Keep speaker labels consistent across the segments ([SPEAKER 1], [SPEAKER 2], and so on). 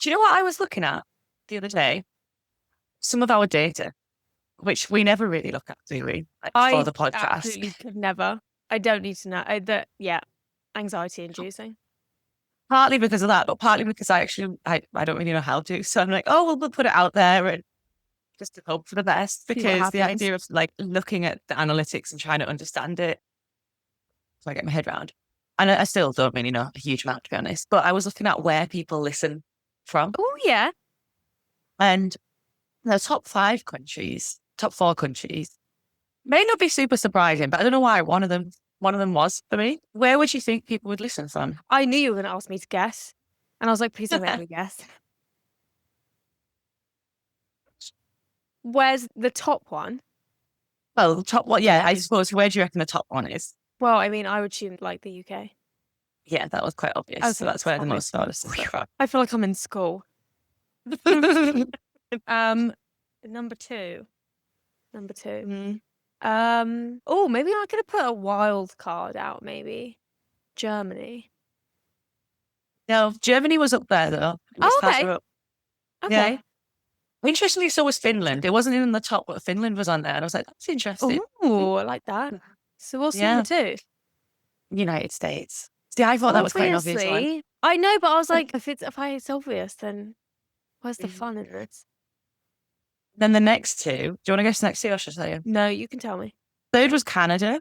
[SPEAKER 1] Do you know what I was looking at the other day? Some of our data, which we never really look at, do we? Like for
[SPEAKER 2] I
[SPEAKER 1] the podcast.
[SPEAKER 2] absolutely could never. I don't need to know. Yeah, anxiety inducing.
[SPEAKER 1] Partly because of that, but partly because I don't really know how to. So I'm like, oh, well, we'll put it out there and just to hope for the best.
[SPEAKER 2] See what
[SPEAKER 1] Because the
[SPEAKER 2] happens.
[SPEAKER 1] idea of like looking at the analytics and trying to understand it, so I get my head around. And I still don't really know a huge amount, to be honest. But I was looking at where people listen from.
[SPEAKER 2] Oh yeah.
[SPEAKER 1] And the top four countries, may not be super surprising, but I don't know why one of them was for me. Where would you think people would listen from?
[SPEAKER 2] I knew you were going to ask me to guess, and I was like, please don't make me guess. Where's the top one?
[SPEAKER 1] Well, the top one, yeah, I suppose. Where do you reckon the top one is?
[SPEAKER 2] Well, I mean, I would assume like the UK.
[SPEAKER 1] Yeah, that was quite obvious.
[SPEAKER 2] Okay,
[SPEAKER 1] So that's where the
[SPEAKER 2] fine.
[SPEAKER 1] most artists are from.
[SPEAKER 2] I feel like I'm in school. Number two. Number two.
[SPEAKER 1] Mm.
[SPEAKER 2] Oh, maybe I could have put a wild card out, maybe. Germany.
[SPEAKER 1] No, Germany was up there though. It was
[SPEAKER 2] Oh, okay.
[SPEAKER 1] higher up.
[SPEAKER 2] Okay.
[SPEAKER 1] Yeah. Interestingly, so was Finland. It wasn't even the top, but Finland was on there. And I was like, that's interesting.
[SPEAKER 2] Oh, I like that. So what's
[SPEAKER 1] Yeah.
[SPEAKER 2] number two?
[SPEAKER 1] United States. See, I thought that was quite an obvious one.
[SPEAKER 2] Obviously. I know, but I was like, if it's obvious, then where's the fun in this?
[SPEAKER 1] Then the next two, do you want to guess the next two or should I tell you?
[SPEAKER 2] No, you can tell me.
[SPEAKER 1] Third was Canada.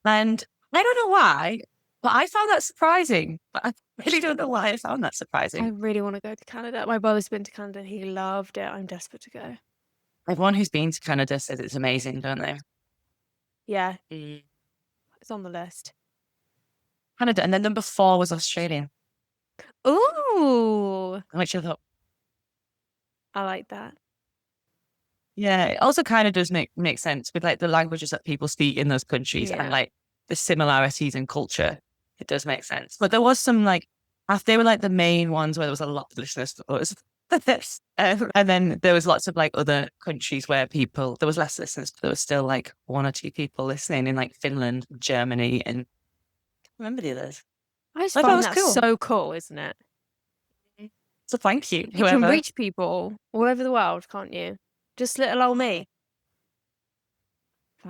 [SPEAKER 1] And I don't know why, but I found that surprising. But I really don't know why I found that
[SPEAKER 2] I
[SPEAKER 1] surprising.
[SPEAKER 2] really want to go to Canada. My brother's been to Canada and he loved it. I'm desperate to go.
[SPEAKER 1] Everyone who's been to Canada says it's amazing, don't they?
[SPEAKER 2] Yeah, it's on the list.
[SPEAKER 1] Canada. And then number 4 was Australia,
[SPEAKER 2] Ooh,
[SPEAKER 1] which I thought,
[SPEAKER 2] I like that.
[SPEAKER 1] yeah, it also kind of does make sense with like the languages that people speak in those countries
[SPEAKER 2] Yeah.
[SPEAKER 1] and like the similarities in culture. It does make sense. But there was some like, they were like the main ones where there was a lot of listeners for us. And then there was lots of like other countries where there was less listeners, but there was still like 1 or 2 people listening in like Finland, Germany, and I can't remember the others.
[SPEAKER 2] I just
[SPEAKER 1] I thought it
[SPEAKER 2] find
[SPEAKER 1] was
[SPEAKER 2] that
[SPEAKER 1] cool.
[SPEAKER 2] so cool, isn't it?
[SPEAKER 1] So thank you,
[SPEAKER 2] You can
[SPEAKER 1] whoever.
[SPEAKER 2] reach people all over the world, can't you? Just little old me.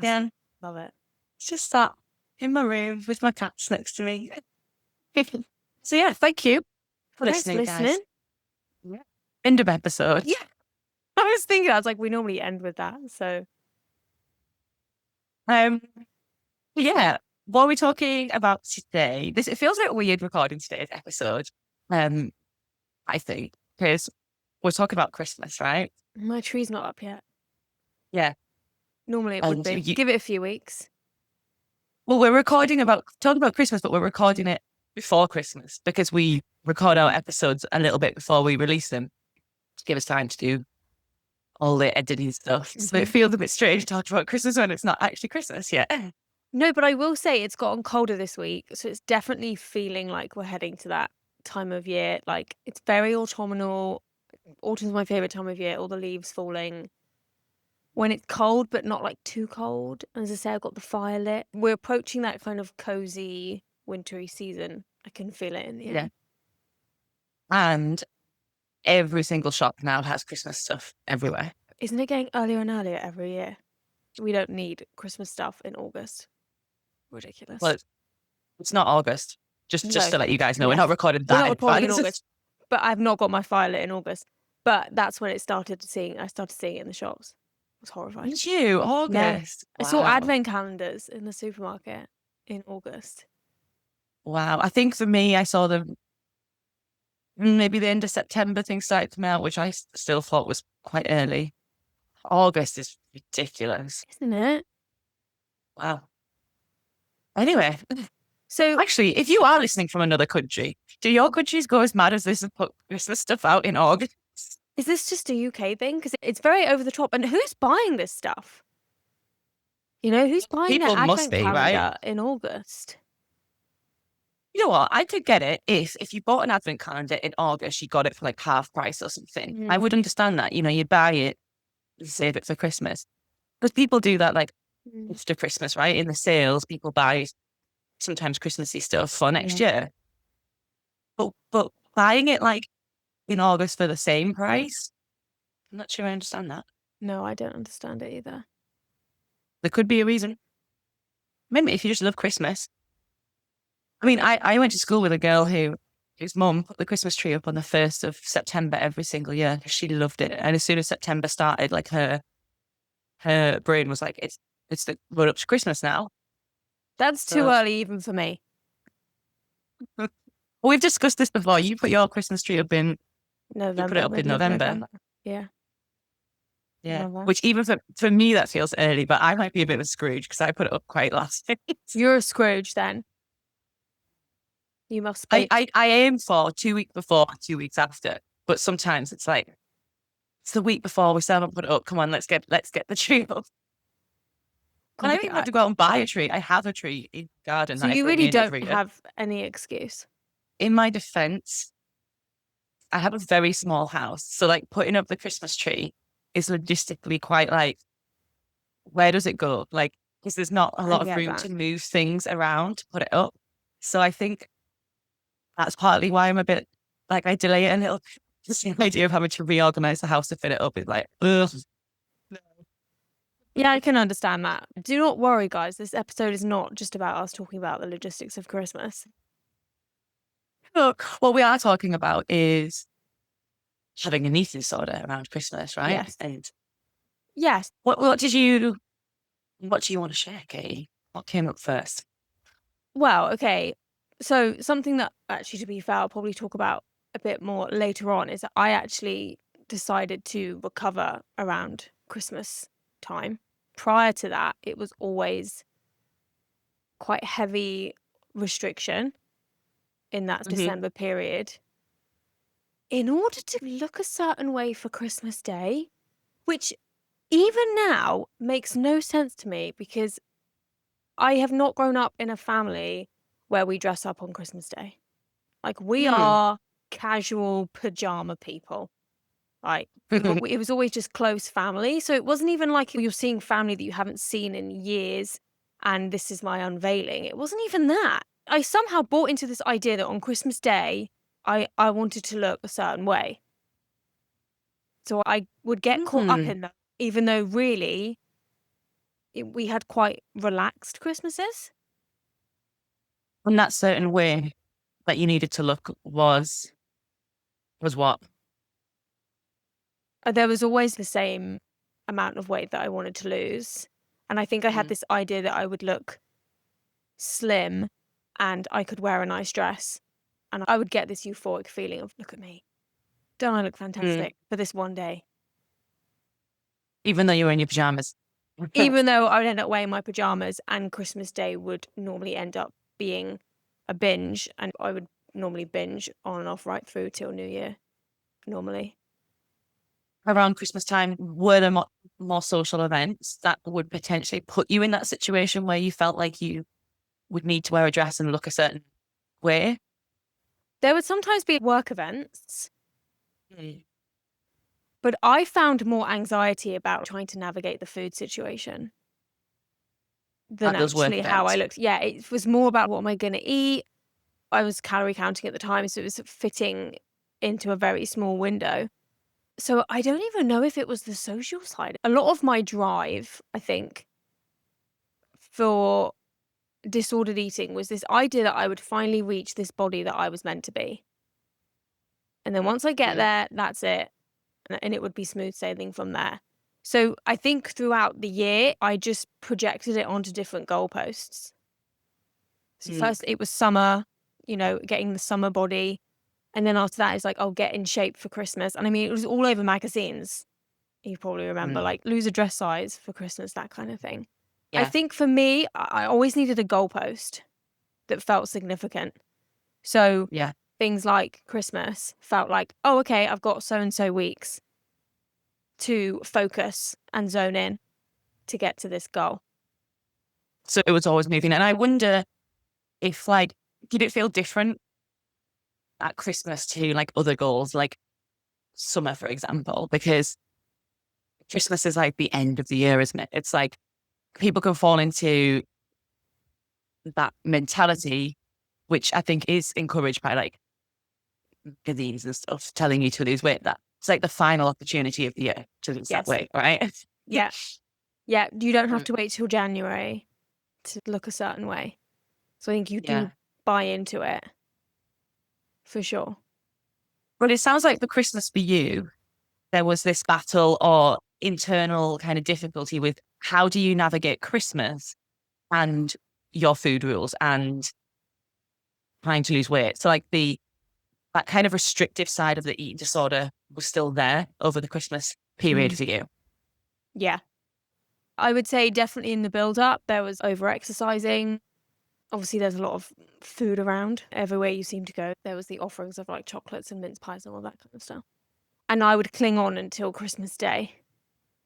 [SPEAKER 1] Yeah,
[SPEAKER 2] Love it.
[SPEAKER 1] it's just that in my room with my cats next to me. So yeah, thank you for
[SPEAKER 2] Thanks for
[SPEAKER 1] listening, guys.
[SPEAKER 2] listening.
[SPEAKER 1] Yeah. End of episode.
[SPEAKER 2] Yeah. I was thinking, I was like, we normally end with that. So
[SPEAKER 1] Yeah. What are we talking about today? It feels a bit weird recording today's episode. I think because we're talking about Christmas, right?
[SPEAKER 2] my tree's not up yet.
[SPEAKER 1] Yeah.
[SPEAKER 2] Normally it would be. Give it a few weeks.
[SPEAKER 1] Well, we're talking about Christmas, but we're recording it before Christmas because we record our episodes a little bit before we release them to give us time to do all the editing stuff. So it feels a bit strange to talk about Christmas when it's not actually Christmas yet.
[SPEAKER 2] No, but I will say it's gotten colder this week. So it's definitely feeling like we're heading to that time of year. Like it's very autumnal. Autumn's my favorite time of year. All the leaves falling. When it's cold, but not like too cold. As I say, I've got the fire lit. We're approaching that kind of cozy, wintry season. I can feel it in the air.
[SPEAKER 1] Yeah. And every single shop now has Christmas stuff everywhere.
[SPEAKER 2] Isn't it getting earlier and earlier every year? We don't need Christmas stuff in August. Ridiculous.
[SPEAKER 1] Well, it's not August. Just to let you guys know, we're not recording that.
[SPEAKER 2] We're not recording in August. But I've not got my fire lit in August. But that's when I started seeing it in the shops. It was horrifying.
[SPEAKER 1] Did you? August?
[SPEAKER 2] Yeah. I saw advent calendars in the supermarket in August.
[SPEAKER 1] Wow. I think for me, I saw them maybe the end of September, things started to melt, which I still thought was quite early. August is ridiculous.
[SPEAKER 2] Isn't it?
[SPEAKER 1] Wow. Anyway,
[SPEAKER 2] so
[SPEAKER 1] actually, if you are listening from another country, do your countries go as mad as this and put Christmas stuff out in August?
[SPEAKER 2] Is this just a UK thing? Because it's very over the top. And who's buying this stuff? You know, who's buying that advent calendar in August?
[SPEAKER 1] You know what? I could get it if you bought an advent calendar in August, you got it for like half price or something. I would understand that. You know, you buy it, save it for Christmas. Because people do that like after Christmas, right? In the sales, people buy sometimes Christmassy stuff for next year. But buying it like in August for the same price. I'm not sure I understand that.
[SPEAKER 2] No, I don't understand it either.
[SPEAKER 1] There could be a reason. Maybe if you just love Christmas. I mean, I went to school with a girl whose mum put the Christmas tree up on the 1st of September every single year. She loved it. And as soon as September started, like her brain was like, it's the run up to Christmas now.
[SPEAKER 2] That's too
[SPEAKER 1] So
[SPEAKER 2] early even for me.
[SPEAKER 1] we've discussed this before. You put your Christmas tree up in you put it
[SPEAKER 2] November,
[SPEAKER 1] up in
[SPEAKER 2] middle of
[SPEAKER 1] November.
[SPEAKER 2] November. Yeah.
[SPEAKER 1] Yeah.
[SPEAKER 2] Love that.
[SPEAKER 1] Which even for me that feels early, but I might be a bit of a Scrooge because I put it up quite last minute.
[SPEAKER 2] You're a Scrooge then. You must
[SPEAKER 1] I,
[SPEAKER 2] be.
[SPEAKER 1] I, I aim for 2 weeks before, 2 weeks after. But sometimes it's like it's the week before we still haven't put it up. Come on, let's get the tree up. And I don't even have to go out and buy a tree. I have a tree in the garden
[SPEAKER 2] So
[SPEAKER 1] that I
[SPEAKER 2] you
[SPEAKER 1] bring
[SPEAKER 2] really
[SPEAKER 1] in
[SPEAKER 2] don't
[SPEAKER 1] every year.
[SPEAKER 2] have any excuse.
[SPEAKER 1] In my defense, I have a very small house. So like putting up the Christmas tree is logistically quite like, where does it go? Like, because there's not a
[SPEAKER 2] I
[SPEAKER 1] lot of
[SPEAKER 2] get
[SPEAKER 1] room
[SPEAKER 2] that.
[SPEAKER 1] to move things around to put it up. So I think that's partly why I'm a bit like I delay it a little. Just the idea of having to reorganize the house to fit it up is like, ugh.
[SPEAKER 2] Yeah, I can understand that. Do not worry, guys. This episode is not just about us talking about the logistics of Christmas.
[SPEAKER 1] Look, what we are talking about is having an eating disorder around Christmas, right?
[SPEAKER 2] Yes.
[SPEAKER 1] And
[SPEAKER 2] Yes.
[SPEAKER 1] what do you want to share, Katie? What came up first?
[SPEAKER 2] Well, okay. So something that actually, to be fair, I'll probably talk about a bit more later on is that I actually decided to recover around Christmas time. Prior to that, it was always quite heavy restriction in that
[SPEAKER 1] Mm-hmm.
[SPEAKER 2] December period in order to look a certain way for Christmas Day, which even now makes no sense to me because I have not grown up in a family where we dress up on Christmas Day. Like, we
[SPEAKER 1] Hmm.
[SPEAKER 2] are casual pajama people. Like, it was always just close family. So it wasn't even like you're seeing family that you haven't seen in years and this is my unveiling. It wasn't even that. I somehow bought into this idea that on Christmas Day, I wanted to look a certain way. So I would get caught up
[SPEAKER 1] Hmm.
[SPEAKER 2] in that, even though really we had quite relaxed Christmases.
[SPEAKER 1] And that certain way that you needed to look was what?
[SPEAKER 2] There was always the same amount of weight that I wanted to lose. And I think I had
[SPEAKER 1] Mm.
[SPEAKER 2] this idea that I would look slim and I could wear a nice dress. And I would get this euphoric feeling of, look at me. Don't I look
[SPEAKER 1] Mm.
[SPEAKER 2] fantastic for this one day?
[SPEAKER 1] Even though you were in your pajamas.
[SPEAKER 2] Even though I would end up wearing my pajamas and Christmas Day would normally end up being a binge. And I would normally binge on and off right through till New Year, normally.
[SPEAKER 1] Around Christmas time, were there more social events that would potentially put you in that situation where you felt like you would need to wear a dress and look a certain way?
[SPEAKER 2] There would sometimes be work events,
[SPEAKER 1] Mm.
[SPEAKER 2] but I found more anxiety about trying to navigate the food situation than
[SPEAKER 1] At those work
[SPEAKER 2] actually how I
[SPEAKER 1] events.
[SPEAKER 2] looked. Yeah, it was more about what am I going to eat. I was calorie counting at the time, so it was fitting into a very small window. So I don't even know if it was the social side. A lot of my drive, I think, for disordered eating was this idea that I would finally reach this body that I was meant to be. And then once I get
[SPEAKER 1] Mm.
[SPEAKER 2] there, that's it. And it would be smooth sailing from there. So I think throughout the year, I just projected it onto different goalposts. So
[SPEAKER 1] Mm.
[SPEAKER 2] first it was summer, getting the summer body. And then after that, it's like, I'll get in shape for Christmas. And I mean, it was all over magazines. You probably remember,
[SPEAKER 1] Mm.
[SPEAKER 2] like, lose a dress size for Christmas, that kind of thing. I
[SPEAKER 1] Yeah.
[SPEAKER 2] think for me, I always needed a goalpost that felt significant. So
[SPEAKER 1] Yeah.
[SPEAKER 2] things like Christmas felt like, oh, okay, I've got so and so weeks to focus and zone in to get to this goal.
[SPEAKER 1] So it was always moving. And I wonder if like, did it feel different at Christmas to like other goals, like summer, for example? Because Christmas is like the end of the year, isn't it? It's like people can fall into that mentality, which I think is encouraged by like magazines and stuff telling you to lose weight. That it's like the final opportunity of the year to lose that
[SPEAKER 2] Yes.
[SPEAKER 1] weight, right?
[SPEAKER 2] Yeah. Yeah. You don't have
[SPEAKER 1] Mm,
[SPEAKER 2] to wait till January to look a certain way. So I think you do
[SPEAKER 1] yeah.
[SPEAKER 2] buy into it for sure.
[SPEAKER 1] But it sounds like for Christmas for you, there was this battle or internal kind of difficulty with how do you navigate Christmas and your food rules and trying to lose weight. So like that kind of restrictive side of the eating disorder was still there over the Christmas period
[SPEAKER 2] Mm.
[SPEAKER 1] for you.
[SPEAKER 2] Yeah. I would say definitely in the build up, there was over exercising. Obviously, there's a lot of food around everywhere you seem to go. There was the offerings of like chocolates and mince pies and all that kind of stuff. And I would cling on until Christmas Day,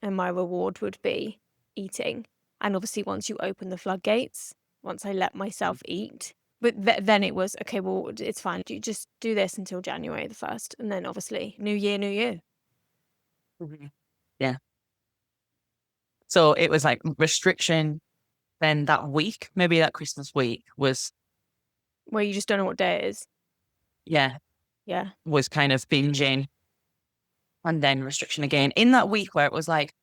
[SPEAKER 2] and my reward would be eating. And obviously, once you open the floodgates, once I let myself eat, but then it was okay. Well, it's fine. You just do this until January the 1st, and then obviously, New Year, New You.
[SPEAKER 1] Mhm. Yeah. So it was like restriction. Then that week, maybe that Christmas week was,
[SPEAKER 2] Where you just don't know what day it is.
[SPEAKER 1] yeah,
[SPEAKER 2] Yeah.
[SPEAKER 1] was kind of binging and then restriction again. In that week where it was like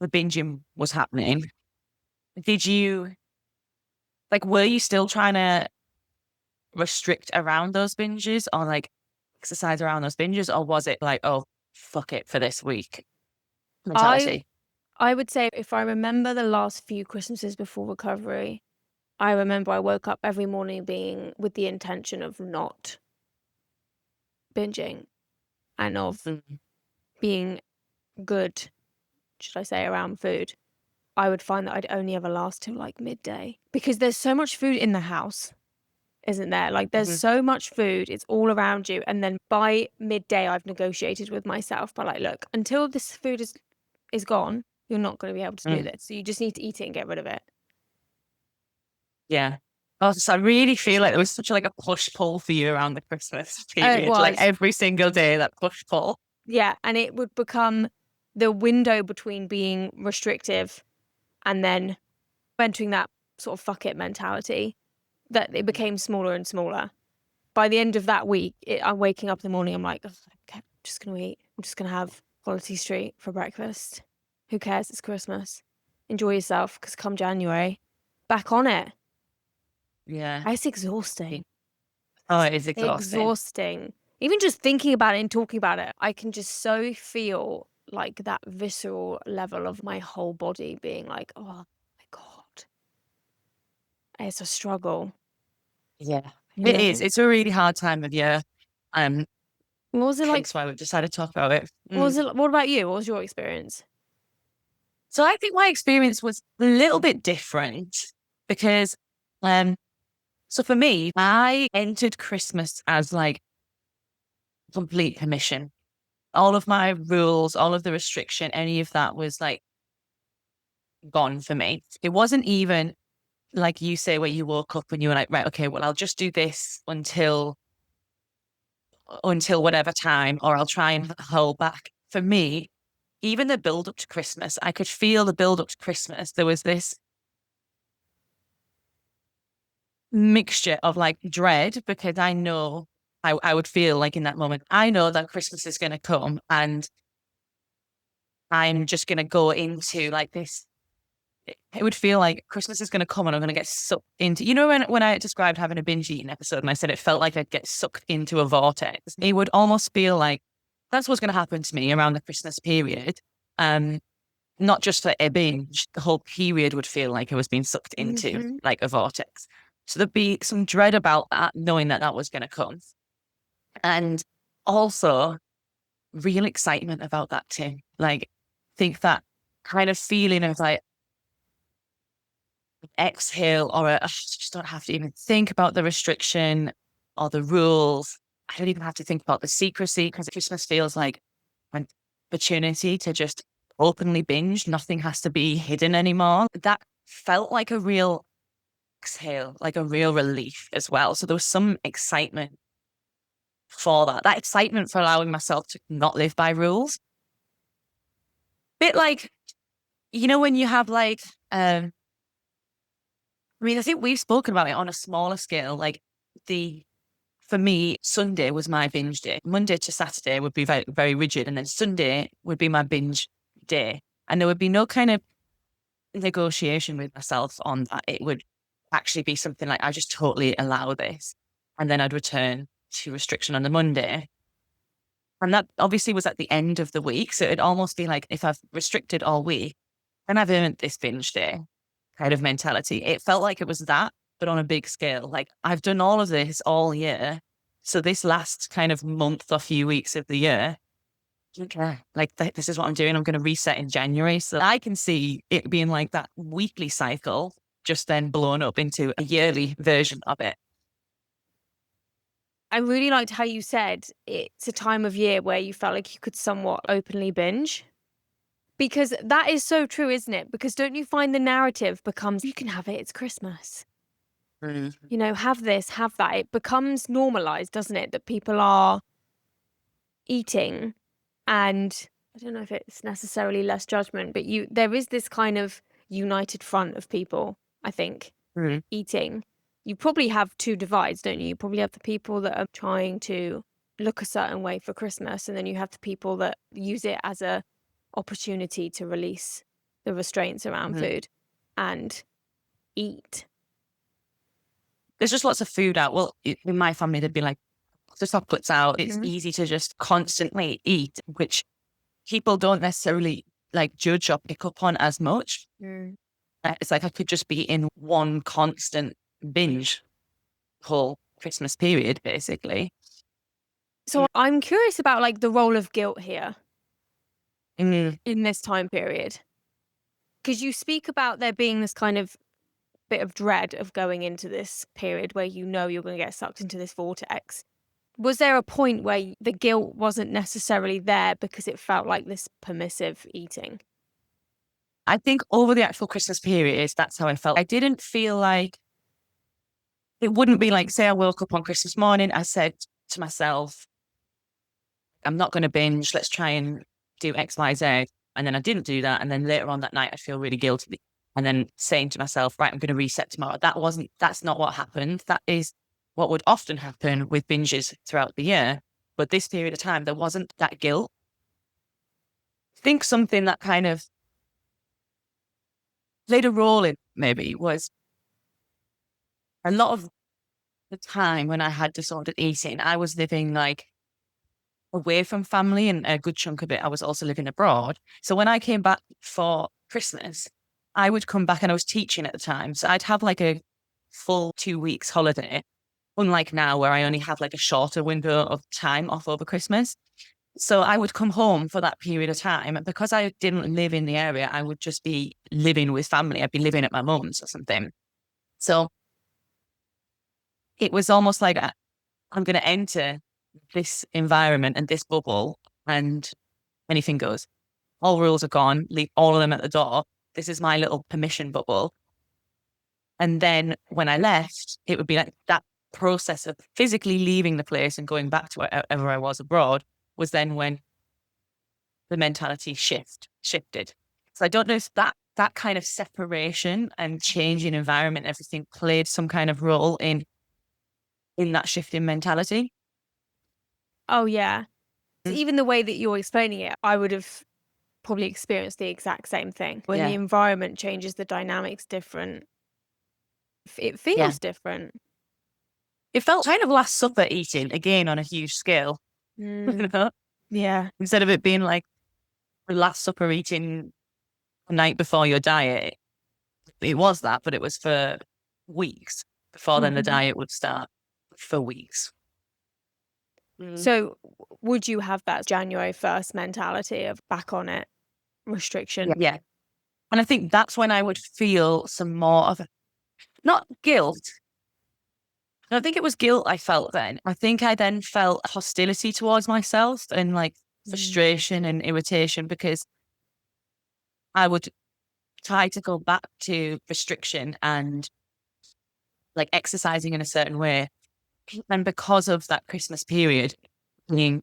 [SPEAKER 1] the binging was happening, did you, like, were you still trying to restrict around those binges or like exercise around those binges? Or was it like, oh, fuck it for this week
[SPEAKER 2] I
[SPEAKER 1] mentality?
[SPEAKER 2] I would say if I remember the last few Christmases before recovery, I remember I woke up every morning being with the intention of not binging and of
[SPEAKER 1] Mm,
[SPEAKER 2] being good, should I say, around food. I would find that I'd only ever last till like midday because there's so much food in the house, isn't there? Like there's
[SPEAKER 1] mhm,
[SPEAKER 2] so much food, it's all around you. And then by midday, I've negotiated with myself by like, look, until this food is gone, you're not going to be able to do
[SPEAKER 1] mm,
[SPEAKER 2] this. So you just need to eat it and get rid of it.
[SPEAKER 1] yeah. Oh, so I really feel like there was such like a push pull for you around the Christmas
[SPEAKER 2] And it
[SPEAKER 1] period, like
[SPEAKER 2] was.
[SPEAKER 1] every single day, that push pull.
[SPEAKER 2] Yeah, and it would become the window between being restrictive and then entering that sort of fuck it mentality that it
[SPEAKER 1] Mhm.
[SPEAKER 2] became smaller and smaller. By the end of that week, I'm waking up in the morning, I'm like, okay, I'm just going to eat. I'm just going to have Quality Street for breakfast. Who cares? It's Christmas. Enjoy yourself because come January, back on it.
[SPEAKER 1] Yeah.
[SPEAKER 2] It's exhausting.
[SPEAKER 1] Oh, it is exhausting.
[SPEAKER 2] Exhausting. Even just thinking about it and talking about it, I can just so feel like that visceral level of my whole body being like, oh my God, it's a struggle,
[SPEAKER 1] Yeah.
[SPEAKER 2] you
[SPEAKER 1] It is.
[SPEAKER 2] know?
[SPEAKER 1] It's a really hard time of year. Um,
[SPEAKER 2] What was it like?
[SPEAKER 1] Hence why we've decided to talk about it.
[SPEAKER 2] What was it? What about you? What was your experience?
[SPEAKER 1] So I think my experience was a little bit different because, um, so for me, I entered Christmas as like complete permission. All of my rules, all of the restriction, any of that was like gone for me. It wasn't even like you say where you woke up and you were like, right, okay, well, I'll just do this until whatever time, or I'll try and hold back. For me, even the build up to Christmas, I could feel the build up to Christmas. There was this mixture of like dread because I know I would feel like in that moment, I know that Christmas is going to come and I'm just going to go into like this. It would feel like Christmas is going to come and I'm going to get sucked into, when I described having a binge eating episode and I said it felt like I'd get sucked into a vortex, it would almost feel like that's what's going to happen to me around the Christmas period. Um, Not just for a binge, the whole period would feel like I was being sucked into
[SPEAKER 2] Hmm.
[SPEAKER 1] like a vortex. So there'd be some dread about that, knowing that that was going to come. And also real excitement about that too. Like, think that kind of feeling of like exhale or I just don't have to even think about the restriction or the rules. I don't even have to think about the secrecy because Christmas feels like an opportunity to just openly binge. Nothing has to be hidden anymore. That felt like a real exhale, like a real relief as well. So there was some excitement for that excitement for allowing myself to not live by rules. Bit like, when you have like, I mean, I think we've spoken about it on a smaller scale, like the for me, Sunday was my binge day. Monday to Saturday would be very, very rigid. And then Sunday would be my binge day. And there would be no kind of negotiation with myself on that. It would actually be something like, I just totally allow this. And then I'd return to restriction on the Monday. And that obviously was at the end of the week. So it'd almost be like if I've restricted all week, then I've earned this binge day kind of mentality. It felt like it was that, but on a big scale. Like I've done all of this all year. So this last kind of month or few weeks of the year, okay, like this is what I'm doing. I'm going to reset in January. So I can see it being like that weekly cycle, just then blown up into a yearly version of it.
[SPEAKER 2] I really liked how you said it's a time of year where you felt like you could somewhat openly binge. Because that is so true, isn't it? Because don't you find the narrative becomes, you can have it, it's Christmas.
[SPEAKER 1] Mm.
[SPEAKER 2] You know, have this, have that. It becomes normalized, doesn't it? That people are eating, and I don't know if it's necessarily less judgment, but there is this kind of united front of people, I think,
[SPEAKER 1] Mm.
[SPEAKER 2] eating. You probably have two divides, don't you? You probably have the people that are trying to look a certain way for Christmas, and then you have the people that use it as a opportunity to release the restraints around
[SPEAKER 1] Mm.
[SPEAKER 2] food and eat.
[SPEAKER 1] There's just lots of food out. Well, in my family, they'd be like, the chocolate's out. It's
[SPEAKER 2] Mhm.
[SPEAKER 1] easy to just constantly eat, which people don't necessarily like judge or pick up on as much.
[SPEAKER 2] Mm.
[SPEAKER 1] It's like I could just be in one constant binge whole Christmas period, basically.
[SPEAKER 2] So I'm curious about like the role of guilt here
[SPEAKER 1] Mm.
[SPEAKER 2] in this time period. Because you speak about there being this kind of bit of dread of going into this period where you know you're going to get sucked into this vortex. Was there a point where the guilt wasn't necessarily there because it felt like this permissive eating?
[SPEAKER 1] I think over the actual Christmas period, that's how I felt. I didn't feel like it wouldn't be like, say, I woke up on Christmas morning, I said to myself, I'm not going to binge. Let's try and do X, Y, Z. And then I didn't do that. And then later on that night, I'd feel really guilty. And then saying to myself, right, I'm going to reset tomorrow. That's not what happened. That is what would often happen with binges throughout the year. But this period of time, there wasn't that guilt. I think something that kind of played a role in maybe was a lot of the time when I had disordered eating, I was living like away from family, and a good chunk of it, I was also living abroad. So when I came back for Christmas, I would come back, and I was teaching at the time. So I'd have like a full 2 weeks holiday, unlike now where I only have like a shorter window of time off over Christmas. So I would come home for that period of time. And because I didn't live in the area, I would just be living with family. I'd be living at my mum's or something. So it was almost like I'm going to enter this environment and this bubble, and anything goes. All rules are gone. Leave all of them at the door. This is my little permission bubble. And then when I left, it would be like that process of physically leaving the place and going back to wherever I was abroad was then when the mentality shifted. So I don't know if that kind of separation and change in environment, everything played some kind of role in that shift in mentality.
[SPEAKER 2] Oh, yeah.
[SPEAKER 1] Mm.
[SPEAKER 2] Even the way that you're explaining it, I would have probably experienced the exact same thing. When the
[SPEAKER 1] Yeah.
[SPEAKER 2] environment changes, the dynamic's different. It
[SPEAKER 1] Yeah.
[SPEAKER 2] feels different.
[SPEAKER 1] It felt kind of Last Supper eating again on a huge scale. You
[SPEAKER 2] Mm,
[SPEAKER 1] know?
[SPEAKER 2] yeah.
[SPEAKER 1] Instead of it being like the Last Supper eating the night before your diet, it was that, but it was for weeks before then the
[SPEAKER 2] Mhm.
[SPEAKER 1] diet would start for weeks. Mm.
[SPEAKER 2] So would you have that January 1st mentality of back on it, restriction?
[SPEAKER 1] Yeah. And I think that's when I would feel some more of not guilt. I don't think it was guilt I felt then. I think I then felt hostility towards myself and like
[SPEAKER 2] Mm.
[SPEAKER 1] frustration and irritation because I would try to go back to restriction and like exercising in a certain way. And because of that Christmas period, being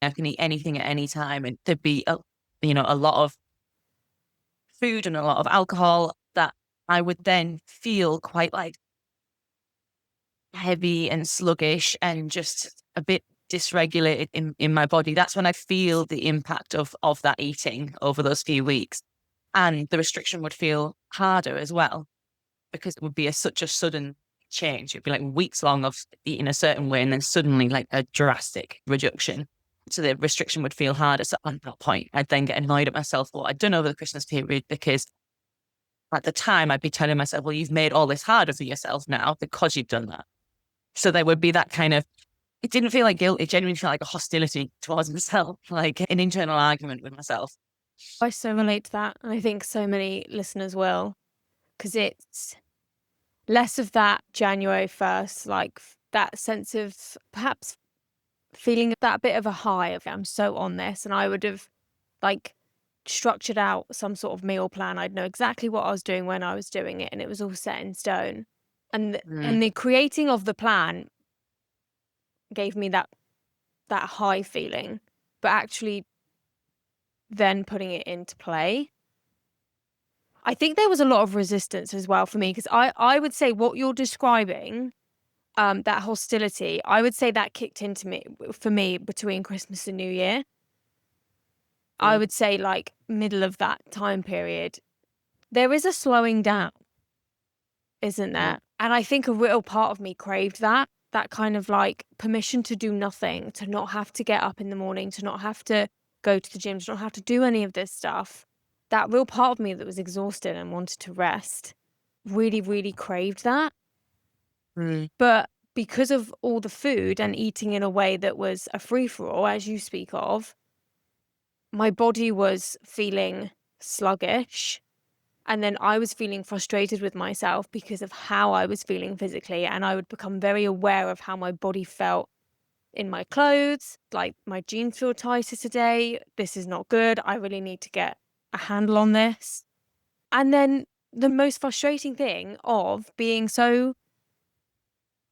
[SPEAKER 1] I can eat anything at any time, and there'd be a lot of food and a lot of alcohol that I would then feel quite like heavy and sluggish and just a bit dysregulated in my body. That's when I feel the impact of that eating over those few weeks. And the restriction would feel harder as well because it would be such a sudden change. It'd be like weeks long of eating a certain way and then suddenly like a drastic reduction. So the restriction would feel harder. So at that point, I'd then get annoyed at myself for what I'd done over the Christmas period because at the time I'd be telling myself, well, you've made all this harder for yourself now because you've done that. So there would be that kind of, it didn't feel like guilt. It genuinely felt like a hostility towards myself, like an internal argument with myself.
[SPEAKER 2] I so relate to that. And I think so many listeners will, because it's less of that January 1st, like that sense of perhaps feeling that bit of a high of I'm so on this. And I would have like structured out some sort of meal plan. I'd know exactly what I was doing when I was doing it, and it was all set in stone. And
[SPEAKER 1] Mm.
[SPEAKER 2] the creating of the plan gave me that high feeling, but actually then putting it into play, I think there was a lot of resistance as well for me, because I would say what you're describing, that hostility, I would say that kicked into me for me between Christmas and New Year. I would say like middle of that time period, there is a slowing down, isn't there? And I think a real part of me craved that kind of like permission to do nothing, to not have to get up in the morning, to not have to go to the gym, to not have to do any of this stuff. That real part of me that was exhausted and wanted to rest really, really craved that.
[SPEAKER 1] Mm.
[SPEAKER 2] But because of all the food and eating in a way that was a free-for-all, as you speak of, my body was feeling sluggish. And then I was feeling frustrated with myself because of how I was feeling physically. And I would become very aware of how my body felt in my clothes. Like, my jeans feel tighter today. This is not good. I really need to get a handle on this. And then the most frustrating thing of being so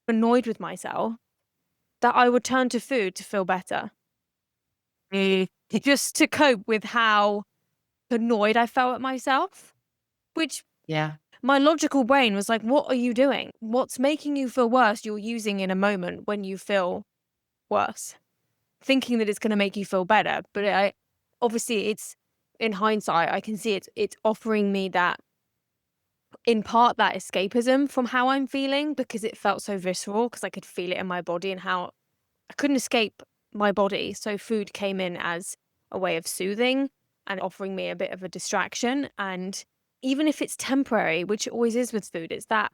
[SPEAKER 2] annoyed with myself that I would turn to food to feel better, just to cope with how annoyed I felt at myself, which
[SPEAKER 1] Yeah.
[SPEAKER 2] my logical brain was like, what are you doing? What's making you feel worse you're using in a moment when you feel worse, thinking that it's going to make you feel better. But obviously it's, in hindsight, I can see it's offering me that, in part, that escapism from how I'm feeling, because it felt so visceral, because I could feel it in my body and how I couldn't escape my body. So food came in as a way of soothing and offering me a bit of a distraction. And even if it's temporary, which it always is with food, it's that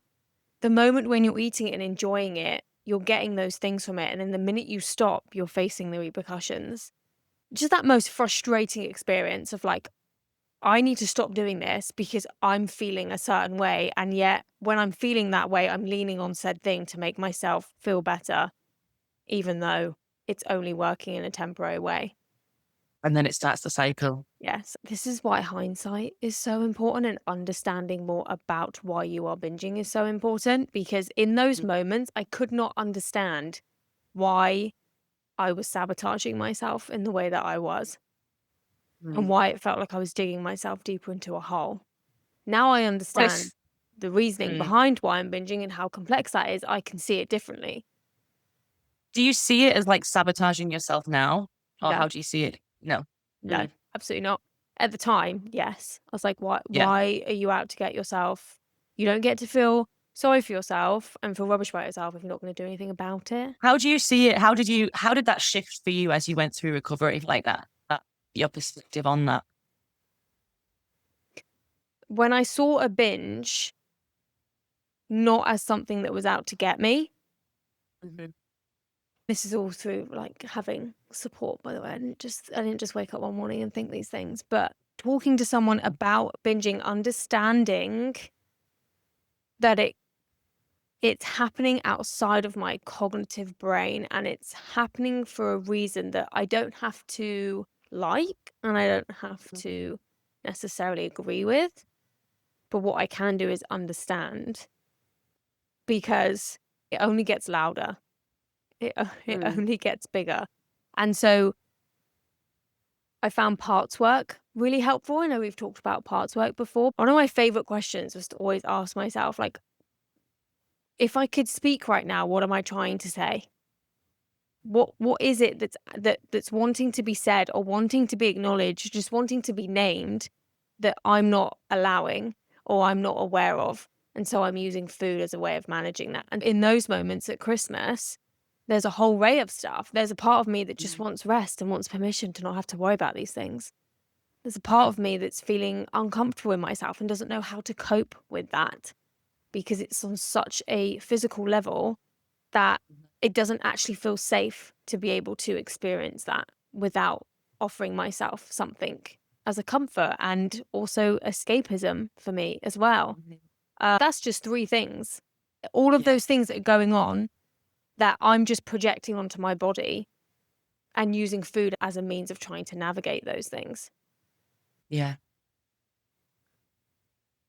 [SPEAKER 2] the moment when you're eating it and enjoying it, you're getting those things from it. And then the minute you stop, you're facing the repercussions. Just that most frustrating experience of like, I need to stop doing this because I'm feeling a certain way. And yet when I'm feeling that way, I'm leaning on said thing to make myself feel better, even though it's only working in a temporary way.
[SPEAKER 1] And then it starts the cycle.
[SPEAKER 2] Yes, this is why hindsight is so important, and understanding more about why you are binging is so important, because in those moments, I could not understand why I was sabotaging myself in the way that I was, and
[SPEAKER 1] Mm.
[SPEAKER 2] why it felt like I was digging myself deeper into a hole. Now I understand
[SPEAKER 1] Yes.
[SPEAKER 2] the reasoning
[SPEAKER 1] Mm.
[SPEAKER 2] behind why I'm binging and how complex that is. I can see it differently.
[SPEAKER 1] Do you see it as like sabotaging yourself now? Or
[SPEAKER 2] No,
[SPEAKER 1] how do you see it? No.
[SPEAKER 2] no,
[SPEAKER 1] Mm.
[SPEAKER 2] absolutely not. At the time, yes. I was like,
[SPEAKER 1] Yeah.
[SPEAKER 2] why are you out to get yourself? You don't get to feel sorry for yourself and feel rubbish about yourself if you're not going to do anything about it.
[SPEAKER 1] How do you see it? How did that shift for you as you went through recovery like that? Your perspective on that?
[SPEAKER 2] When I saw a binge not as something that was out to get me,
[SPEAKER 1] Mhm.
[SPEAKER 2] this is all through like having support, by the way. I didn't just wake up one morning and think these things, but talking to someone about binging, understanding that it's happening outside of my cognitive brain, and it's happening for a reason that I don't have to like, and I don't have to necessarily agree with. But what I can do is understand, because it only gets louder. It
[SPEAKER 1] Mm.
[SPEAKER 2] only gets bigger. And so I found parts work really helpful. I know we've talked about parts work before. One of my favorite questions was to always ask myself, like, if I could speak right now, what am I trying to say? What is it that's wanting to be said or wanting to be acknowledged, just wanting to be named, that I'm not allowing or I'm not aware of? And so I'm using food as a way of managing that. And in those moments at Christmas, there's a whole array of stuff. There's a part of me that just wants rest and wants permission to not have to worry about these things. There's a part of me that's feeling uncomfortable in myself and doesn't know how to cope with that because it's on such a physical level that it doesn't actually feel safe to be able to experience that without offering myself something as a comfort and also escapism for me as well. That's just 3 things. All of those things that are going on that I'm just projecting onto my body and using food as a means of trying to navigate those things.
[SPEAKER 1] Yeah.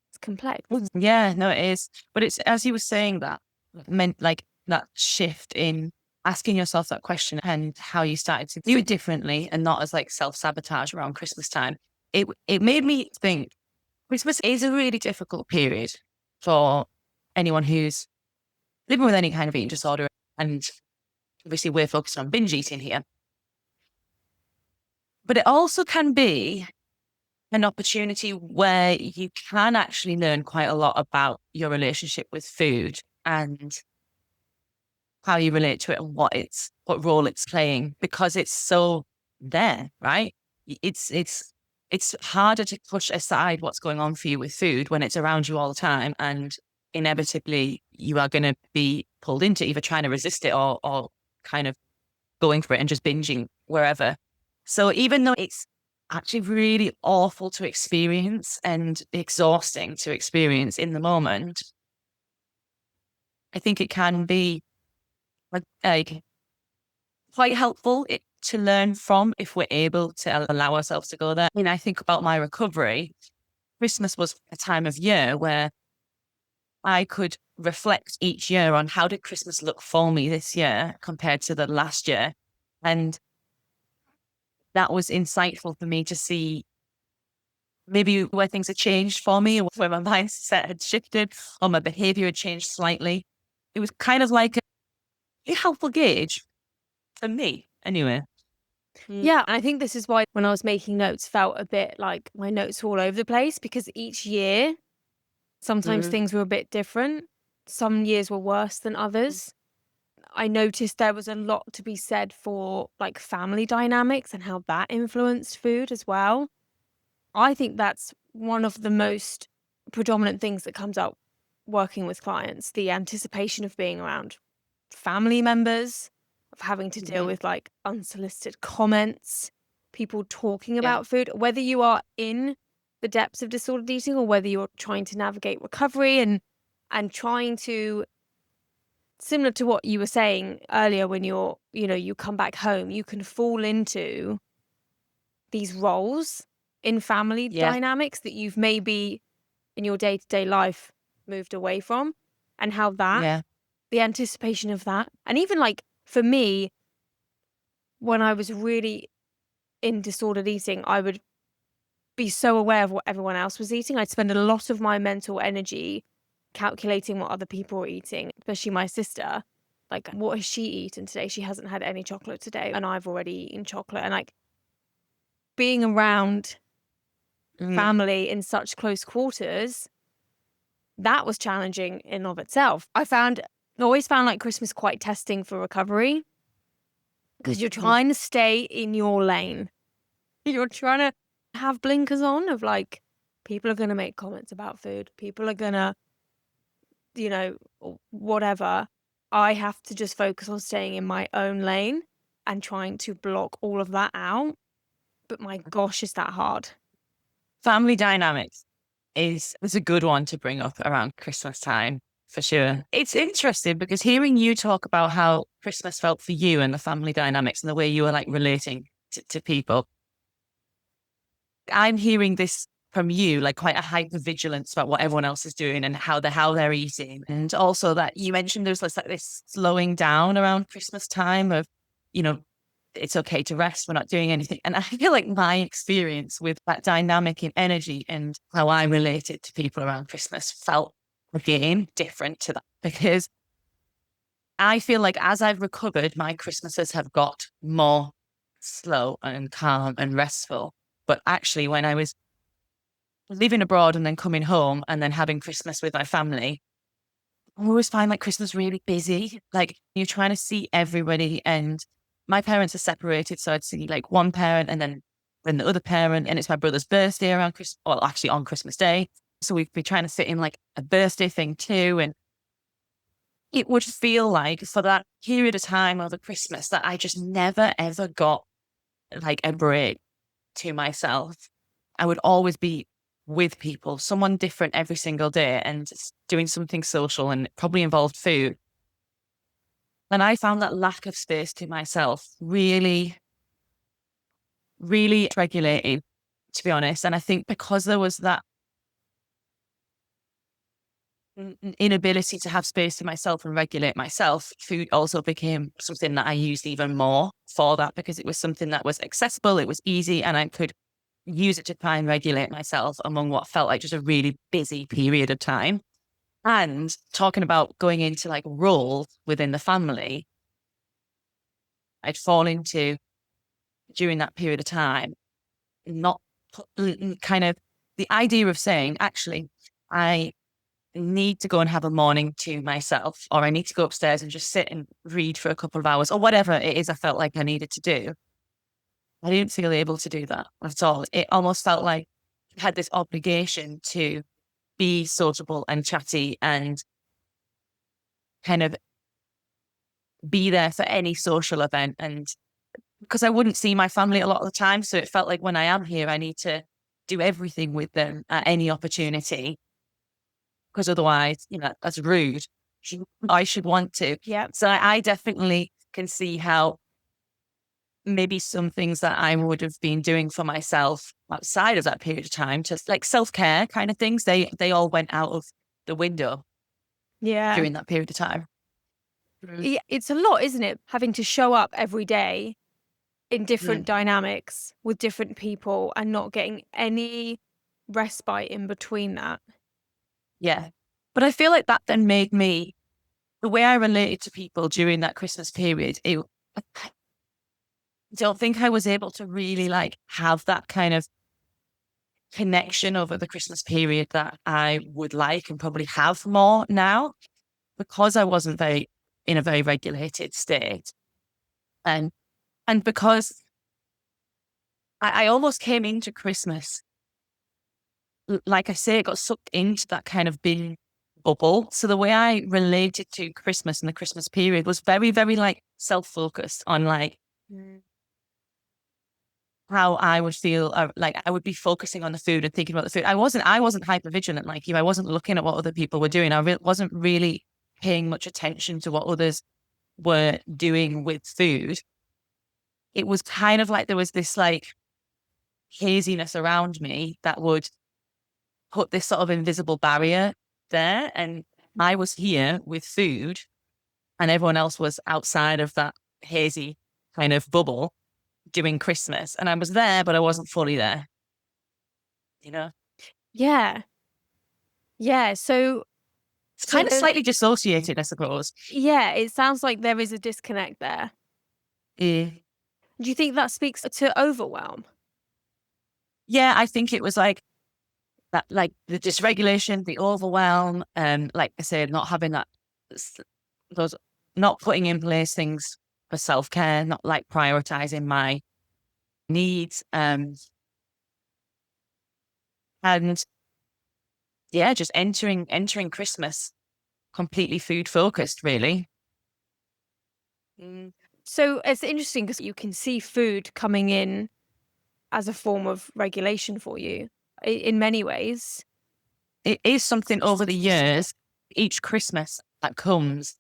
[SPEAKER 2] It's complex.
[SPEAKER 1] Yeah, no, it is. But it's, as you were saying that, meant like that shift in asking yourself that question and how you started to do it differently and not as like self-sabotage around Christmas time. It made me think Christmas is a really difficult period for anyone who's living with any kind of eating disorder. And obviously we're focused on binge eating here. But it also can be an opportunity where you can actually learn quite a lot about your relationship with food and how you relate to it and what role it's playing, because it's so there, right? It's harder to push aside what's going on for you with food when it's around you all the time, and inevitably you are going to be pulled into either trying to resist it or kind of going for it and just binging wherever. So even though it's actually really awful to experience and exhausting to experience in the moment, I think it can be like quite helpful to learn from if we're able to allow ourselves to go there. I mean, I think about my recovery. Christmas was a time of year where I could reflect each year on how did Christmas look for me this year compared to the last year. And that was insightful for me to see maybe where things had changed for me, where my mindset had shifted or my behavior had changed slightly. It was kind of like a helpful gauge for me anyway.
[SPEAKER 2] Yeah, and I think this is why when I was making notes felt a bit like my notes were all over the place, because each year sometimes
[SPEAKER 1] Mm.
[SPEAKER 2] things were a bit different. Some years were worse than others. I noticed there was a lot to be said for like family dynamics and how that influenced food as well. I think that's one of the most predominant things that comes up working with clients, the anticipation of being around family members, of having to deal with like unsolicited comments, people talking
[SPEAKER 1] Yeah.
[SPEAKER 2] about food, whether you are in the depths of disordered eating or whether you're trying to navigate recovery and trying to, similar to what you were saying earlier, when you come back home, you can fall into these roles in family
[SPEAKER 1] Yeah.
[SPEAKER 2] dynamics that you've maybe in your day-to-day life moved away from, and how that,
[SPEAKER 1] Yeah.
[SPEAKER 2] the anticipation of that, and even like for me, when I was really in disordered eating, I would be so aware of what everyone else was eating. I'd spend a lot of my mental energy calculating what other people were eating, especially my sister. Like, what has she eaten today? She hasn't had any chocolate today, and I've already eaten chocolate. And like being around
[SPEAKER 1] Mm.
[SPEAKER 2] family in such close quarters, that was challenging in of itself. I always found like Christmas quite testing for recovery, because you're trying to stay in your lane. You're trying to have blinkers on of like, people are going to make comments about food. People are going to, whatever. I have to just focus on staying in my own lane and trying to block all of that out. But my gosh, is that hard?
[SPEAKER 1] Family dynamics is a good one to bring up around Christmas time for sure. It's interesting because hearing you talk about how Christmas felt for you and the family dynamics and the way you were like relating to people, I'm hearing this from you, like quite a hypervigilance about what everyone else is doing and how they're eating. And also that you mentioned there's like this slowing down around Christmas time of, you know, it's okay to rest. We're not doing anything. And I feel like my experience with that dynamic in energy and how I related to people around Christmas felt again different to that. because I feel like as I've recovered, my Christmases have got more slow and calm and restful. But actually, when I was living abroad and then coming home and then having Christmas with my family, I always find like Christmas really busy. Like you're trying to see everybody, and my parents are separated, so I'd see like one parent and then the other parent, and it's my brother's birthday around Christmas, well, actually on Christmas Day. So we'd be trying to fit in like a birthday thing too, and it would feel like for that period of time over Christmas that I just never ever got like a break to myself. I would always be with people, someone different every single day, and doing something social, and it probably involved food. And I found that lack of space to myself really, really regulating, to be honest. And I think because there was that inability to have space to myself and regulate myself, food also became something that I used even more for that, because it was something that was accessible, it was easy, and I could use it to try and regulate myself among what felt like just a really busy period of time. And talking about going into like roles within the family, I'd fall into during that period of time, not kind of the idea of saying, actually, I need to go and have a morning to myself, or I need to go upstairs and just sit and read for a couple of hours, or whatever it is I felt like I needed to do. I didn't feel able to do that at all. It almost felt like I had this obligation to be sociable and chatty and kind of be there for any social event. And because I wouldn't see my family a lot of the time. So it felt like when I am here, I need to do everything with them at any opportunity, because otherwise, that's rude. I should want to.
[SPEAKER 2] Yeah.
[SPEAKER 1] So I definitely can see how maybe some things that I would have been doing for myself outside of that period of time, just like self-care kind of things, they all went out of the window
[SPEAKER 2] Yeah.
[SPEAKER 1] during that period of time.
[SPEAKER 2] Yeah, it's a lot, isn't it? Having to show up every day in different
[SPEAKER 1] Mm.
[SPEAKER 2] dynamics with different people and not getting any respite in between that.
[SPEAKER 1] Yeah. But I feel like that then made me, the way I related to people during that Christmas period, I don't think I was able to really like have that kind of connection over the Christmas period that I would like and probably have more now, because I wasn't in a very regulated state. And because I almost came into Christmas, like I say, it got sucked into that kind of big bubble. So the way I related to Christmas and the Christmas period was very, very like self-focused on like how I would feel. Like I would be focusing on the food and thinking about the food. I wasn't hypervigilant like you. I wasn't looking at what other people were doing. Wasn't really paying much attention to what others were doing with food. It was kind of like there was this like haziness around me that would put this sort of invisible barrier there. And I was here with food and everyone else was outside of that hazy kind of bubble doing Christmas. And I was there, but I wasn't fully there, you know?
[SPEAKER 2] Yeah. Yeah. So
[SPEAKER 1] It's kind of
[SPEAKER 2] there,
[SPEAKER 1] slightly dissociated, I suppose.
[SPEAKER 2] yeah, it sounds like there is a disconnect there.
[SPEAKER 1] Yeah.
[SPEAKER 2] Do you think that speaks to overwhelm?
[SPEAKER 1] Yeah, I think it was like that, like the dysregulation, the overwhelm, like I said, not having those, not putting in place things for self-care, not like prioritizing my needs, and yeah, just entering Christmas completely food focused, really. Mm.
[SPEAKER 2] So it's interesting because you can see food coming in as a form of regulation for you in many ways.
[SPEAKER 1] It is something over the years, each Christmas that comes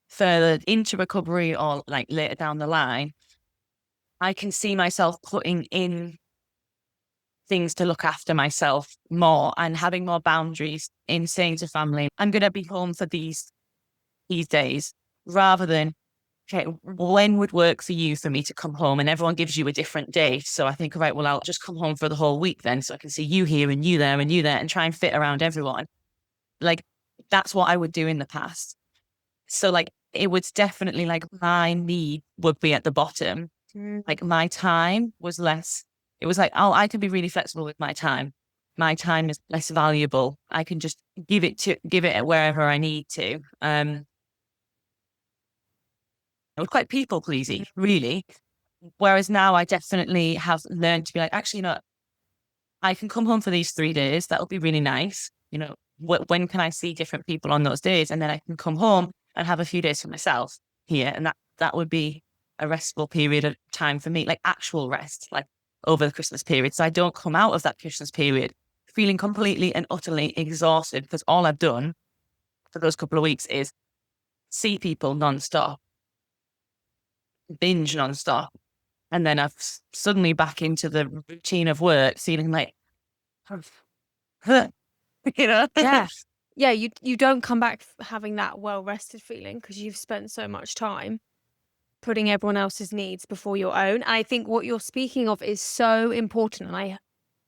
[SPEAKER 1] further into recovery or like later down the line, I can see myself putting in things to look after myself more and having more boundaries in saying to family, I'm going to be home for these days, rather than, okay, when would work for you for me to come home? And everyone gives you a different date. So I think, right, well, I'll just come home for the whole week then, so I can see you here and you there and you there, and try and fit around everyone. Like that's what I would do in the past. So like it was definitely like my need would be at the bottom. Like my time was less. It was like, oh, I can be really flexible with my time. My time is less valuable. I can just give it wherever I need to. I was quite people pleasing, really. Whereas now I definitely have learned to be like, actually, no, I can come home for these 3 days. That'll be really nice. When can I see different people on those days? And then I can come home and have a few days for myself here. And that would be a restful period of time for me, like actual rest, like over the Christmas period. So I don't come out of that Christmas period feeling completely and utterly exhausted because all I've done for those couple of weeks is see people nonstop, binge nonstop. And then suddenly back into the routine of work, feeling like, you know?
[SPEAKER 2] Yeah. Yeah, you don't come back having that well-rested feeling because you've spent so much time putting everyone else's needs before your own. I think what you're speaking of is so important. And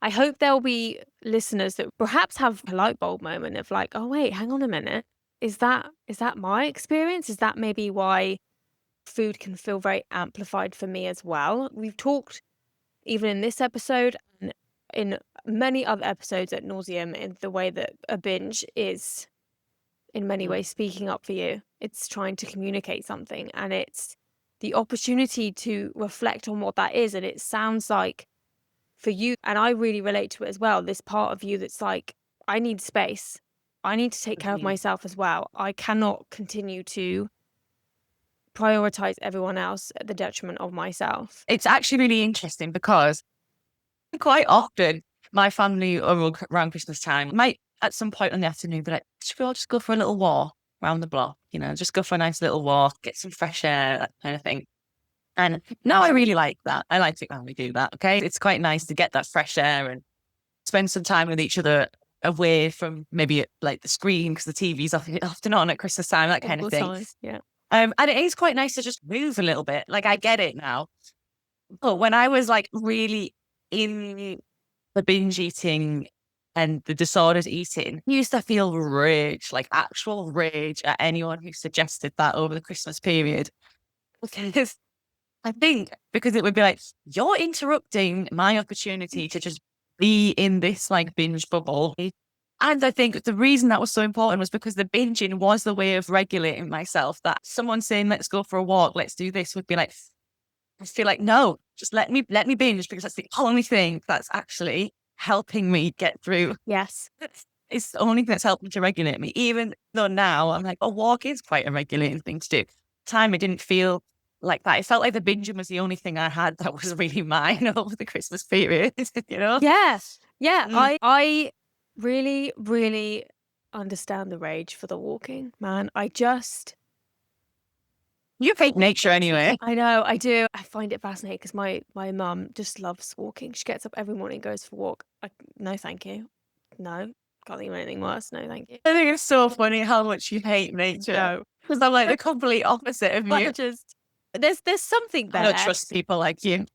[SPEAKER 2] I hope there'll be listeners that perhaps have a light bulb moment of like, oh wait, hang on a minute. Is that my experience? Is that maybe why food can feel very amplified for me as well? We've talked even in this episode and in many other episodes at nauseum in the way that a binge is in many ways speaking up for you. It's trying to communicate something and it's the opportunity to reflect on what that is. And it sounds like for you, and I really relate to it as well, this part of you that's like, I need space. I need to take care of myself as well. I cannot continue to prioritize everyone else at the detriment of myself.
[SPEAKER 1] It's actually really interesting because quite often my family around Christmas time might at some point in the afternoon be like, should we all just go for a little walk around the block? Just go for a nice little walk, get some fresh air, that kind of thing. And no, I really like that. I like it when we do that. Okay. It's quite nice to get that fresh air and spend some time with each other away from maybe like the screen because the TV's often on at Christmas time, that kind of thing.
[SPEAKER 2] Yeah.
[SPEAKER 1] And it is quite nice to just move a little bit. Like I get it now. But when I was like really in the binge eating and the disordered eating, I used to feel rage, like actual rage at anyone who suggested that over the Christmas period. Because I think because it would be like, you're interrupting my opportunity to just be in this like binge bubble. And I think the reason that was so important was because the binging was the way of regulating myself. That someone saying, let's go for a walk, let's do this would be like, I feel like, no, just let me binge because that's the only thing that's actually helping me get through.
[SPEAKER 2] Yes.
[SPEAKER 1] It's the only thing that's helping to regulate me. Even though now I'm like, a walk is quite a regulating thing to do. Time it didn't feel like that. It felt like the binging was the only thing I had that was really mine over the Christmas period,
[SPEAKER 2] Yes. Yeah. I really, really understand the rage for the walking, man.
[SPEAKER 1] You hate nature anyway.
[SPEAKER 2] I know, I do. I find it fascinating because my mum just loves walking. She gets up every morning, goes for a walk. No, thank you. No, can't think of anything worse. No, thank you.
[SPEAKER 1] I think it's so funny how much you hate nature.
[SPEAKER 2] No,
[SPEAKER 1] Because I'm like the complete opposite of you.
[SPEAKER 2] There's something there.
[SPEAKER 1] I don't trust people like you.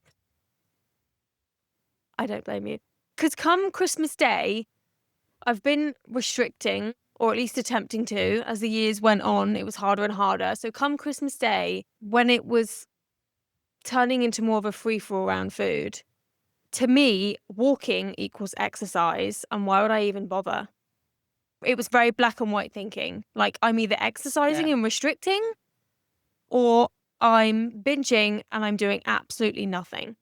[SPEAKER 2] I don't blame you. Because come Christmas Day, I've been restricting, or at least attempting to, as the years went on. It was harder and harder. So come Christmas Day, when it was turning into more of a free-for-all around food, to me, walking equals exercise. And why would I even bother? It was very black and white thinking. Like, I'm either exercising and restricting, or I'm binging and I'm doing absolutely nothing.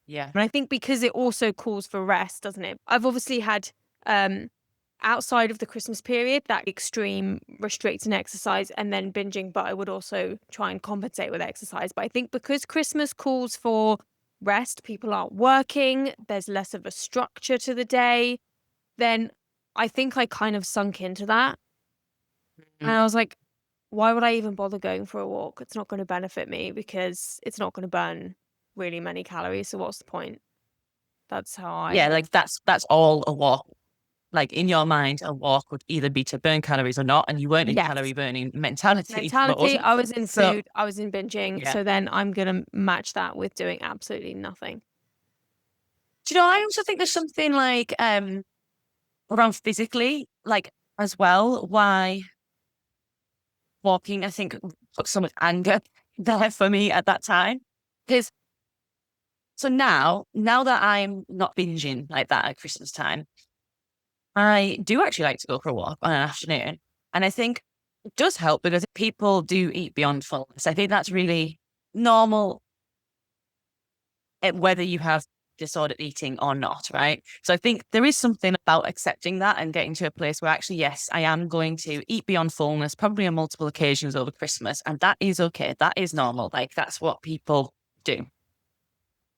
[SPEAKER 1] Yeah.
[SPEAKER 2] And I think because it also calls for rest, doesn't it? I've obviously had, outside of the Christmas period, that extreme restrict and exercise and then binging, but I would also try and compensate with exercise. But I think because Christmas calls for rest, people aren't working, there's less of a structure to the day, then I think I kind of sunk into that. And I was like, why would I even bother going for a walk? It's not going to benefit me because it's not going to burn really many calories. So what's the point? That's how
[SPEAKER 1] Yeah, like that's all a walk. Like in your mind, a walk would either be to burn calories or not, and you weren't in calorie burning mentality.
[SPEAKER 2] I was in food, I was in binging.
[SPEAKER 1] Yeah.
[SPEAKER 2] So then I'm gonna match that with doing absolutely nothing.
[SPEAKER 1] Do you know, I also think there's something like around physically, like as well, why walking, I think, put so much anger there for me at that time. Because so now that I'm not binging like that at Christmas time, I do actually like to go for a walk on an afternoon. And I think it does help because people do eat beyond fullness. I think that's really normal, whether you have disordered eating or not, right? So I think there is something about accepting that and getting to a place where actually, yes, I am going to eat beyond fullness, probably on multiple occasions over Christmas. And that is okay. That is normal. Like that's what people do.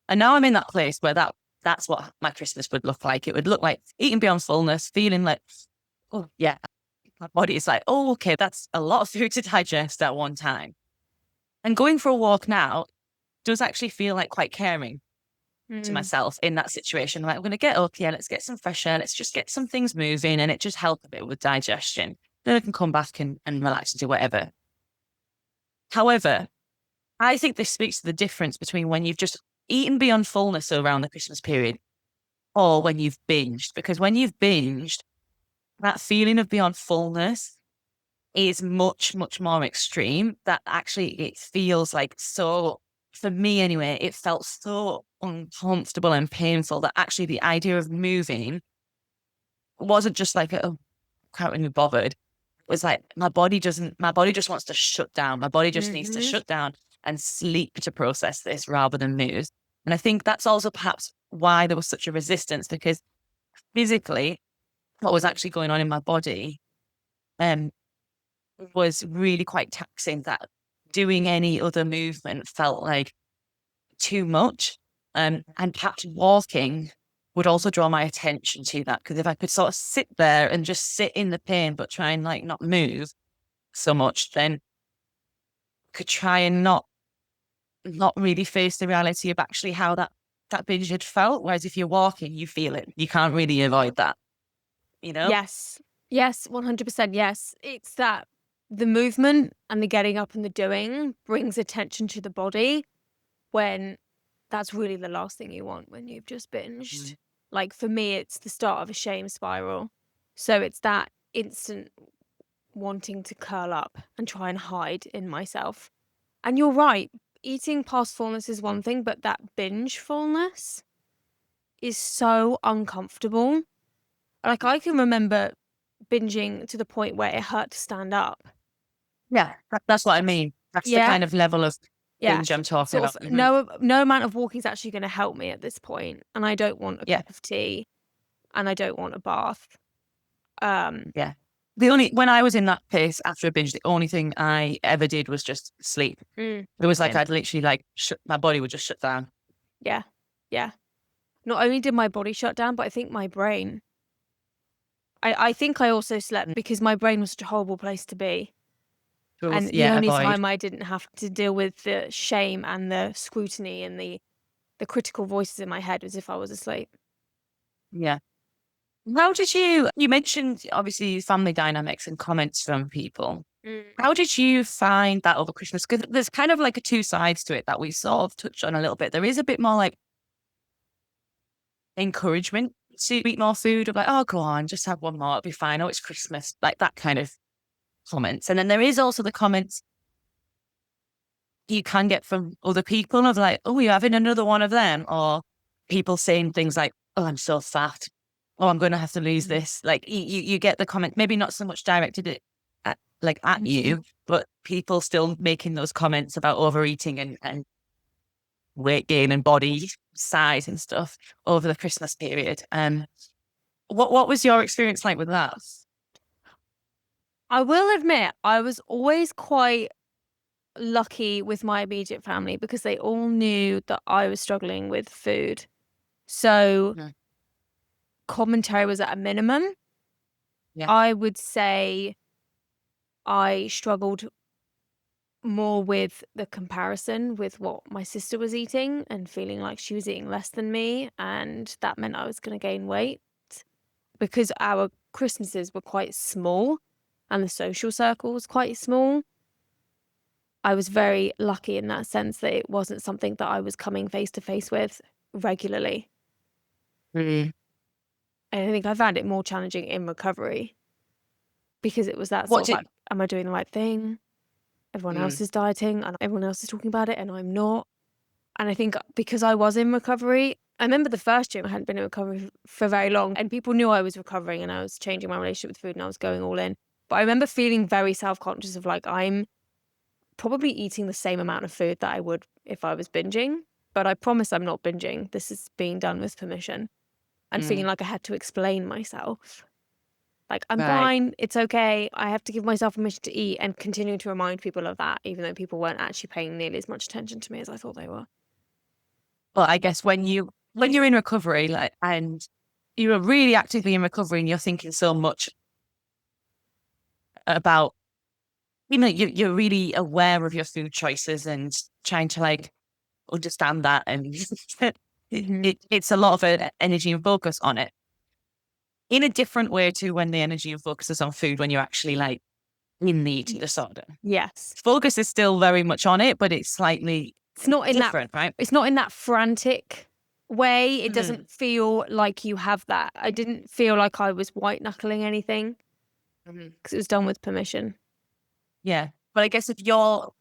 [SPEAKER 1] And now I'm in that place where that's what my Christmas would look like. It would look like eating beyond fullness, feeling like, oh yeah, my body is like, oh, okay, that's a lot of food to digest at one time. And going for a walk now does actually feel like quite caring to myself in that situation. Like, I'm going to get up, yeah, let's get some fresh air, let's just get some things moving, and it just helps a bit with digestion. Then I can come back and relax and do whatever. However, I think this speaks to the difference between when you've just eaten beyond fullness around the Christmas period or when you've binged. Because when you've binged, that feeling of beyond fullness is much, much more extreme. That actually it feels like so, for me anyway, it felt so uncomfortable and painful that actually the idea of moving wasn't just like, oh, can't really be bothered. It was like my body just wants to shut down. My body just needs to shut down and sleep to process this rather than move. And I think that's also perhaps why there was such a resistance, because physically what was actually going on in my body was really quite taxing, that doing any other movement felt like too much. And perhaps walking would also draw my attention to that, because if I could sort of sit there and just sit in the pain but try and like not move so much, then could try and not really face the reality of actually how that binge had felt. Whereas if you're walking, you feel it. You can't really avoid that, you know?
[SPEAKER 2] Yes. Yes, 100% yes. It's that the movement and the getting up and the doing brings attention to the body when that's really the last thing you want when you've just binged. Like for me, it's the start of a shame spiral. So it's that instant wanting to curl up and try and hide in myself. And you're right, eating past fullness is one thing, but that binge fullness is so uncomfortable. Like I can remember binging to the point where it hurt to stand up.
[SPEAKER 1] Yeah, that's what I mean. That's the
[SPEAKER 2] Yeah,
[SPEAKER 1] kind of level of
[SPEAKER 2] yeah.
[SPEAKER 1] binge I'm talking
[SPEAKER 2] Sort
[SPEAKER 1] about.
[SPEAKER 2] of no amount of walking is actually going to help me at this point, and I don't want a
[SPEAKER 1] Yeah,
[SPEAKER 2] cup of tea, and I don't want a bath. Um,
[SPEAKER 1] yeah. When I was in that place after a binge, the only thing I ever did was just sleep. It was like
[SPEAKER 2] same.
[SPEAKER 1] I'd literally like my body would just shut down.
[SPEAKER 2] Yeah, yeah. Not only did my body shut down, but I think my brain. I think I also slept because my brain was such a horrible place to be.
[SPEAKER 1] Both,
[SPEAKER 2] And the
[SPEAKER 1] yeah,
[SPEAKER 2] only
[SPEAKER 1] avoid.
[SPEAKER 2] time I didn't have to deal with the shame and the scrutiny and the critical voices in my head was if I was asleep.
[SPEAKER 1] Yeah. How did you mentioned obviously family dynamics and comments from people. How did you find that over Christmas? Because there's kind of like a two sides to it that we sort of touched on a little bit. There is a bit more like encouragement to eat more food, of like, oh, go on, just have one more, it'll be fine. Oh, it's Christmas, like that kind of comments. And then there is also the comments you can get from other people of like, oh, you're having another one of them, or people saying things like, oh, I'm so fat, oh, I'm going to have to lose this. Like you get the comment, maybe not so much directed at you, but people still making those comments about overeating and weight gain and body size and stuff over the Christmas period. What was your experience like with that?
[SPEAKER 2] I will admit, I was always quite lucky with my immediate family because they all knew that I was struggling with food. So
[SPEAKER 1] Mhm.
[SPEAKER 2] commentary was at a minimum.
[SPEAKER 1] Yeah.
[SPEAKER 2] I would say I struggled more with the comparison with what my sister was eating and feeling like she was eating less than me. And that meant I was going to gain weight because our Christmases were quite small and the social circle was quite small. I was very lucky in that sense that it wasn't something that I was coming face to face with regularly.
[SPEAKER 1] Mm.
[SPEAKER 2] And I think I found it more challenging in recovery because it was that
[SPEAKER 1] What
[SPEAKER 2] sort of
[SPEAKER 1] did
[SPEAKER 2] like, am I doing the right thing? everyone else
[SPEAKER 1] Mm,
[SPEAKER 2] is dieting and everyone else is talking about it and I'm not. And I think because I was in recovery, I remember the first year I hadn't been in recovery for very long and people knew I was recovering and I was changing my relationship with food and I was going all in. But I remember feeling very self-conscious of like, I'm probably eating the same amount of food that I would if I was binging. But I promise I'm not binging. This is being done with permission. And feeling
[SPEAKER 1] mm,
[SPEAKER 2] like I had to explain myself. Like, I'm
[SPEAKER 1] right.
[SPEAKER 2] fine, it's okay. I have to give myself permission to eat and continuing to remind people of that, even though people weren't actually paying nearly as much attention to me as I thought they were.
[SPEAKER 1] But I guess when you're in recovery, like, and you're really actively in recovery and you're thinking so much about, you're really aware of your food choices and trying to like understand that. And
[SPEAKER 2] Hmm.
[SPEAKER 1] it's a lot of energy and focus on it in a different way to when the energy and focus is on food, when you're actually like in the eating disorder.
[SPEAKER 2] Yes.
[SPEAKER 1] Focus is still very much on it, but it's slightly
[SPEAKER 2] It's not in that
[SPEAKER 1] different, right?
[SPEAKER 2] it's not in that frantic way. It
[SPEAKER 1] Mm,
[SPEAKER 2] doesn't feel like you have that. I didn't feel like I was white knuckling anything
[SPEAKER 1] mhm.
[SPEAKER 2] because it was done with permission.
[SPEAKER 1] Yeah. But I guess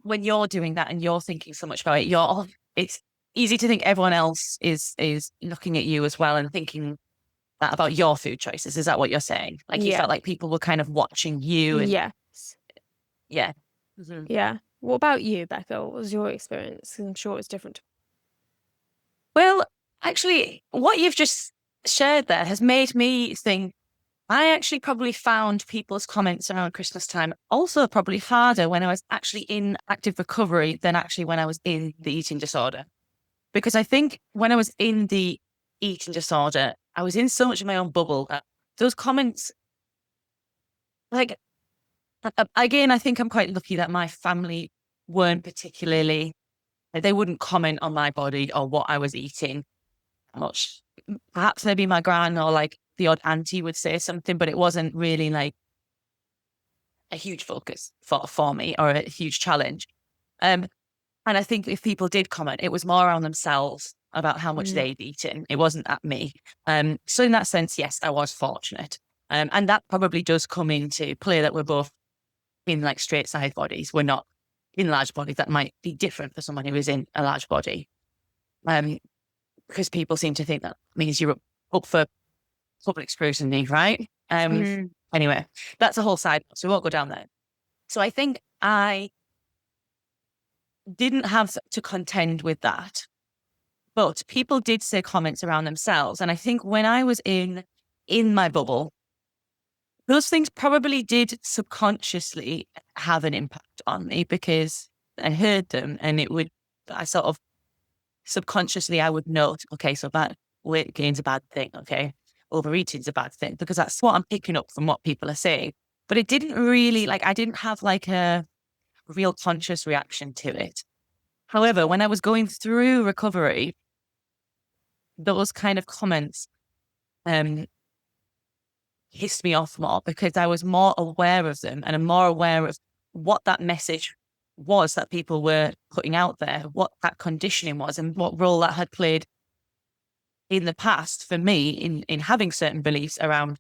[SPEAKER 1] when you're doing that and you're thinking so much about it, it's easy to think everyone else is looking at you as well and thinking that about your food choices. Is that what you're saying? Like you
[SPEAKER 2] Yeah.
[SPEAKER 1] felt like people were kind of watching you and
[SPEAKER 2] Yes.
[SPEAKER 1] yeah. Mhm.
[SPEAKER 2] Yeah. What about you, Becca? What was your experience? 'Cause I'm sure it's different.
[SPEAKER 1] Well, actually, what you've just shared there has made me think I actually probably found people's comments around Christmas time also probably harder when I was actually in active recovery than actually when I was in the eating disorder. Because I think when I was in the eating disorder, I was in so much of my own bubble that those comments, like, again, I think I'm quite lucky that my family weren't particularly, like, they wouldn't comment on my body or what I was eating much. Perhaps maybe my gran or like the odd auntie would say something, but it wasn't really like a huge focus for me or a huge challenge. Um, and I think if people did comment, it was more around themselves about how much
[SPEAKER 2] Mm.
[SPEAKER 1] they'd eaten. It wasn't at me. So in that sense, yes, I was fortunate. And that probably does come into play that we're both in like straight side bodies. We're not in large bodies. That might be different for someone who is in a large body. Um, because people seem to think that means you're up for public scrutiny, right?
[SPEAKER 2] Mm.
[SPEAKER 1] Anyway, that's a whole side, so we won't go down there. So I think I didn't have to contend with that, but people did say comments around themselves, and I think when I was in my bubble, those things probably did subconsciously have an impact on me because I heard them, and I sort of subconsciously I would note, okay, so that weight gain's a bad thing, okay, overeating's a bad thing because that's what I'm picking up from what people are saying. But it didn't really like I didn't have like a real conscious reaction to it. However, when I was going through recovery, those kind of comments um pissed me off more because I was more aware of them and I'm more aware of what that message was that people were putting out there, what that conditioning was, and what role that had played in the past for me in having certain beliefs around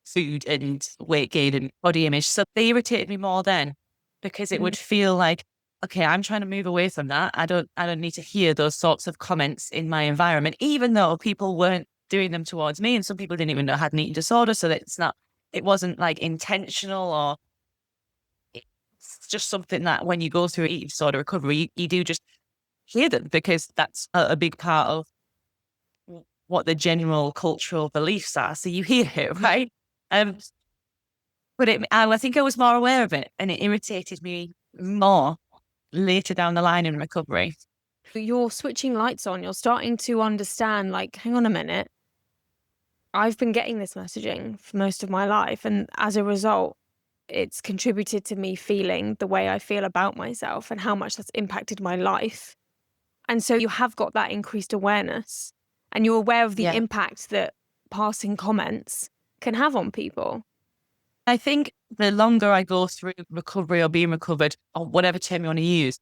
[SPEAKER 1] food and weight gain and body image. So they irritated me more then because it
[SPEAKER 2] Mm.
[SPEAKER 1] would feel like, okay, I'm trying to move away from that. I don't need to hear those sorts of comments in my environment, even though people weren't doing them towards me and some people didn't even know I had an eating disorder. So that it wasn't like intentional or it's just something that when you go through eating disorder recovery, you do just hear them because that's a big part of what the general cultural beliefs are. So you hear it, right? Um, but I think I was more aware of it and it irritated me more later down the line in recovery.
[SPEAKER 2] You're switching lights on. You're starting to understand, like, hang on a minute. I've been getting this messaging for most of my life. And as a result, it's contributed to me feeling the way I feel about myself and how much that's impacted my life. And so you have got that increased awareness and you're aware of the
[SPEAKER 1] Yeah.
[SPEAKER 2] impact that passing comments can have on people.
[SPEAKER 1] I think the longer I go through recovery or being recovered or whatever term you want to use,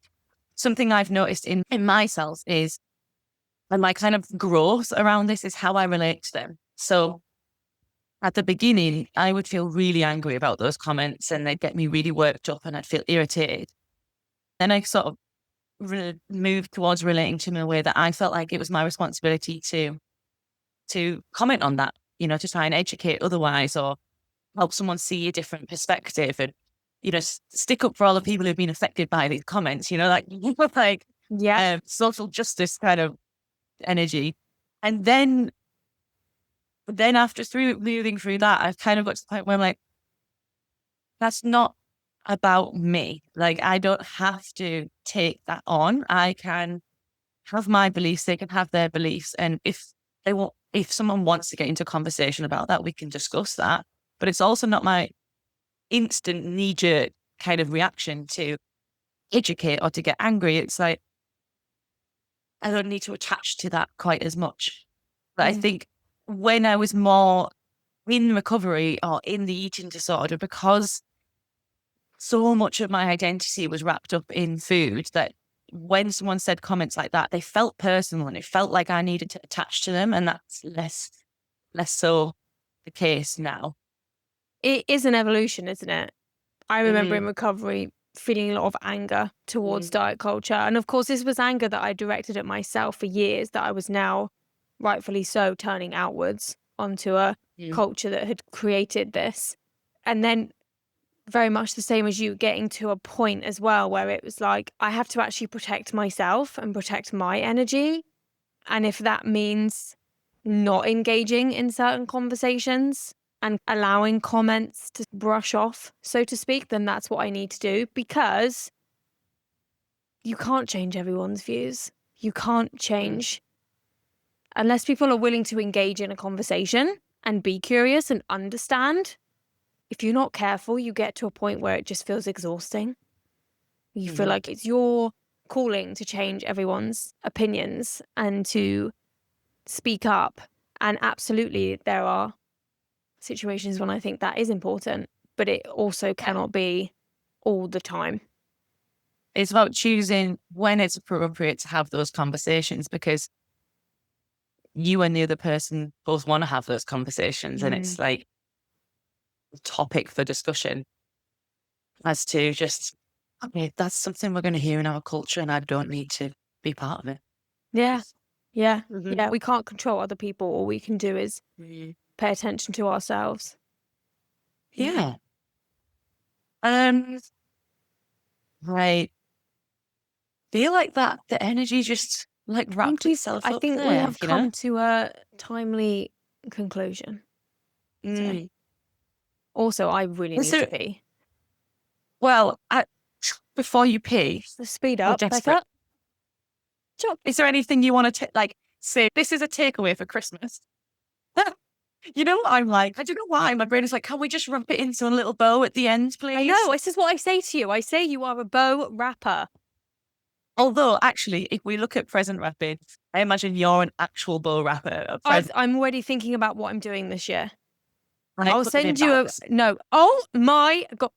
[SPEAKER 1] something I've noticed in myself is, and my kind of growth around this is how I relate to them. So at the beginning, I would feel really angry about those comments and they'd get me really worked up and I'd feel irritated. Then I sort of moved towards relating to them in a way that I felt like it was my responsibility to comment on that, to try and educate otherwise or help someone see a different perspective and, stick up for all the people who've been affected by these comments, like
[SPEAKER 2] Yeah.
[SPEAKER 1] social justice kind of energy. And then after moving through that, I've kind of got to the point where I'm like, that's not about me. Like, I don't have to take that on. I can have my beliefs. They can have their beliefs. And if someone wants to get into a conversation about that, we can discuss that. But it's also not my instant knee-jerk kind of reaction to educate or to get angry. It's like, I don't need to attach to that quite as much. But I think when I was more in recovery or in the eating disorder, because so much of my identity was wrapped up in food, that when someone said comments like that, they felt personal and it felt like I needed to attach to them. And that's less so the case now.
[SPEAKER 2] It is an evolution, isn't it? I remember in recovery feeling a lot of anger towards diet culture. And of course, this was anger that I directed at myself for years, that I was now, rightfully so, turning outwards onto a culture that had created this. And then very much the same as you, getting to a point as well where it was like, I have to actually protect myself and protect my energy. And if that means not engaging in certain conversations and allowing comments to brush off, so to speak, then that's what I need to do, because you can't change everyone's views. You can't change unless people are willing to engage in a conversation and be curious and understand. If you're not careful, you get to a point where it just feels exhausting. You feel like it's your calling to change everyone's opinions and to speak up. And absolutely, there are situations when I think that is important, but it also cannot be all the time.
[SPEAKER 1] It's about choosing when it's appropriate to have those conversations, because you and the other person both want to have those conversations. And it's like a topic for discussion as to just, okay, that's something we're going to hear in our culture and I don't need to be part of it.
[SPEAKER 2] Yeah. Yeah. Yeah. We can't control other people. All we can do is pay attention to ourselves.
[SPEAKER 1] Yeah. Right. Feel like that the energy just like wrapped itself up.
[SPEAKER 2] I think
[SPEAKER 1] there,
[SPEAKER 2] we have come to a timely conclusion. So. Also, I really need to pee.
[SPEAKER 1] Well, before you pee,
[SPEAKER 2] speed up,
[SPEAKER 1] Becca. Is there anything you want to say? This is a takeaway for Christmas. You know what I'm like? I don't know why. My brain is like, can we just wrap it into a little bow at the end, please?
[SPEAKER 2] I know. This is what I say to you. I say you are a bow wrapper.
[SPEAKER 1] Although, actually, if we look at present wrapping, I imagine you're an actual bow wrapper.
[SPEAKER 2] I'm already thinking about what I'm doing this year.
[SPEAKER 1] I'll
[SPEAKER 2] send you no. Oh my God.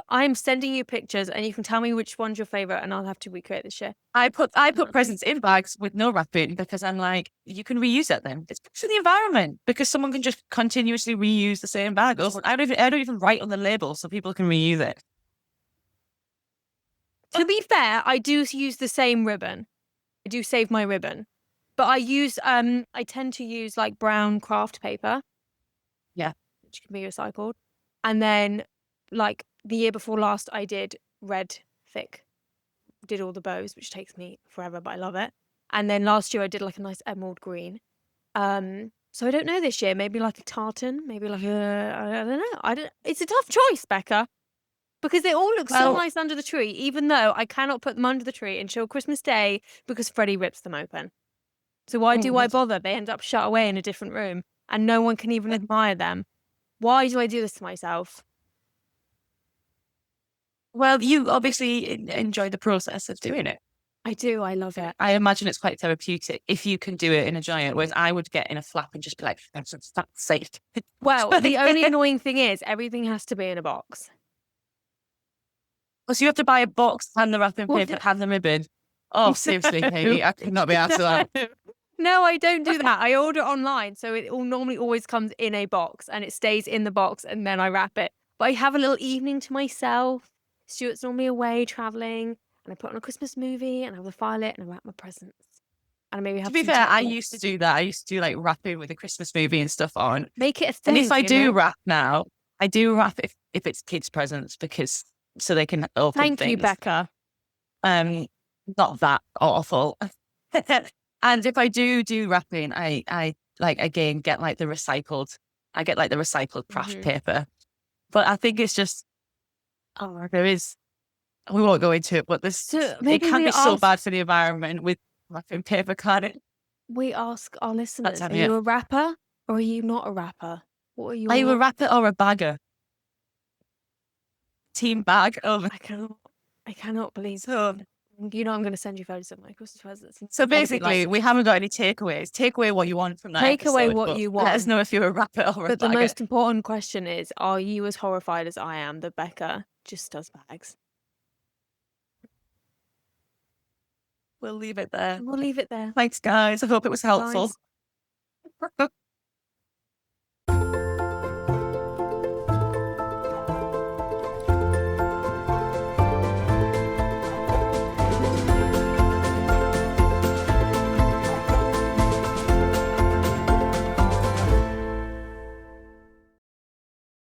[SPEAKER 2] I'm sending you pictures and you can tell me which one's your favorite and I'll have to recreate this year.
[SPEAKER 1] I put presents in bags with no wrapping because I'm like, you can reuse it then. It's good for the environment because someone can just continuously reuse the same bag. I don't even write on the label so people can reuse it.
[SPEAKER 2] To be fair, I do use the same ribbon. I do save my ribbon. But I tend to use like brown craft paper.
[SPEAKER 1] Yeah.
[SPEAKER 2] Which can be recycled. And then like the year before last, I did red thick. Did all the bows, which takes me forever, but I love it. And then last year I did like a nice emerald green. So I don't know this year, maybe like a tartan, maybe like I don't know. It's a tough choice, Becca. Because they all look so nice under the tree, even though I cannot put them under the tree until Christmas Day because Freddie rips them open. So why do I bother? They end up shut away in a different room and no one can even admire them. Why do I do this to myself?
[SPEAKER 1] Well, you obviously enjoy the process of doing it.
[SPEAKER 2] I do. I love it.
[SPEAKER 1] I imagine it's quite therapeutic if you can do it in a giant, whereas I would get in a flap and just be like, that's safe.
[SPEAKER 2] Well, the only annoying thing is everything has to be in a box.
[SPEAKER 1] So you have to buy a box, hand the wrapping paper, hand the ribbon. Oh, seriously, Katie, I could not be asked for that.
[SPEAKER 2] No, I don't do that. I order online, so it all normally always comes in a box and it stays in the box and then I wrap it. But I have a little evening to myself. Stuart's normally away traveling, and I put on a Christmas movie and I will file it and I wrap my presents. And I maybe
[SPEAKER 1] To
[SPEAKER 2] have
[SPEAKER 1] be
[SPEAKER 2] some
[SPEAKER 1] fair, I
[SPEAKER 2] chocolate.
[SPEAKER 1] used to do that. I used to do like wrapping with a Christmas movie and stuff on.
[SPEAKER 2] Make it a
[SPEAKER 1] And
[SPEAKER 2] thing,
[SPEAKER 1] if I
[SPEAKER 2] you
[SPEAKER 1] do
[SPEAKER 2] know?
[SPEAKER 1] wrap now, I do wrap if it's kids' presents because so they can open
[SPEAKER 2] Thank you,
[SPEAKER 1] things.
[SPEAKER 2] Becca.
[SPEAKER 1] Um, not that awful. And if I do wrapping, I like again get like the recycled. I get like the recycled craft
[SPEAKER 2] Mhm.
[SPEAKER 1] paper. But I think it's just there is. We won't go into it, but this
[SPEAKER 2] So
[SPEAKER 1] it
[SPEAKER 2] maybe
[SPEAKER 1] can
[SPEAKER 2] we
[SPEAKER 1] be so
[SPEAKER 2] ask
[SPEAKER 1] bad for the environment with wrapping paper carding.
[SPEAKER 2] our
[SPEAKER 1] That
[SPEAKER 2] listeners,
[SPEAKER 1] time
[SPEAKER 2] are
[SPEAKER 1] of year.
[SPEAKER 2] you a rapper or are you not a rapper? What are
[SPEAKER 1] Are you a
[SPEAKER 2] your
[SPEAKER 1] wrapper or a bagger? Team bag. Oh,
[SPEAKER 2] I cannot believe
[SPEAKER 1] so
[SPEAKER 2] you know I'm gonna send you photos of my Christmas presents.
[SPEAKER 1] so
[SPEAKER 2] It's gonna be like
[SPEAKER 1] basically, we haven't got any takeaways. Take away what you want from that
[SPEAKER 2] take away
[SPEAKER 1] episode,
[SPEAKER 2] what
[SPEAKER 1] but
[SPEAKER 2] you
[SPEAKER 1] let us
[SPEAKER 2] want.
[SPEAKER 1] know if you're a rapper or a
[SPEAKER 2] But the
[SPEAKER 1] bagger.
[SPEAKER 2] most important question is, are you as horrified as I am that Becca just does bags?
[SPEAKER 1] We'll leave it there.
[SPEAKER 2] We'll leave it there.
[SPEAKER 1] Thanks, guys. I hope it was helpful.
[SPEAKER 2] Guys.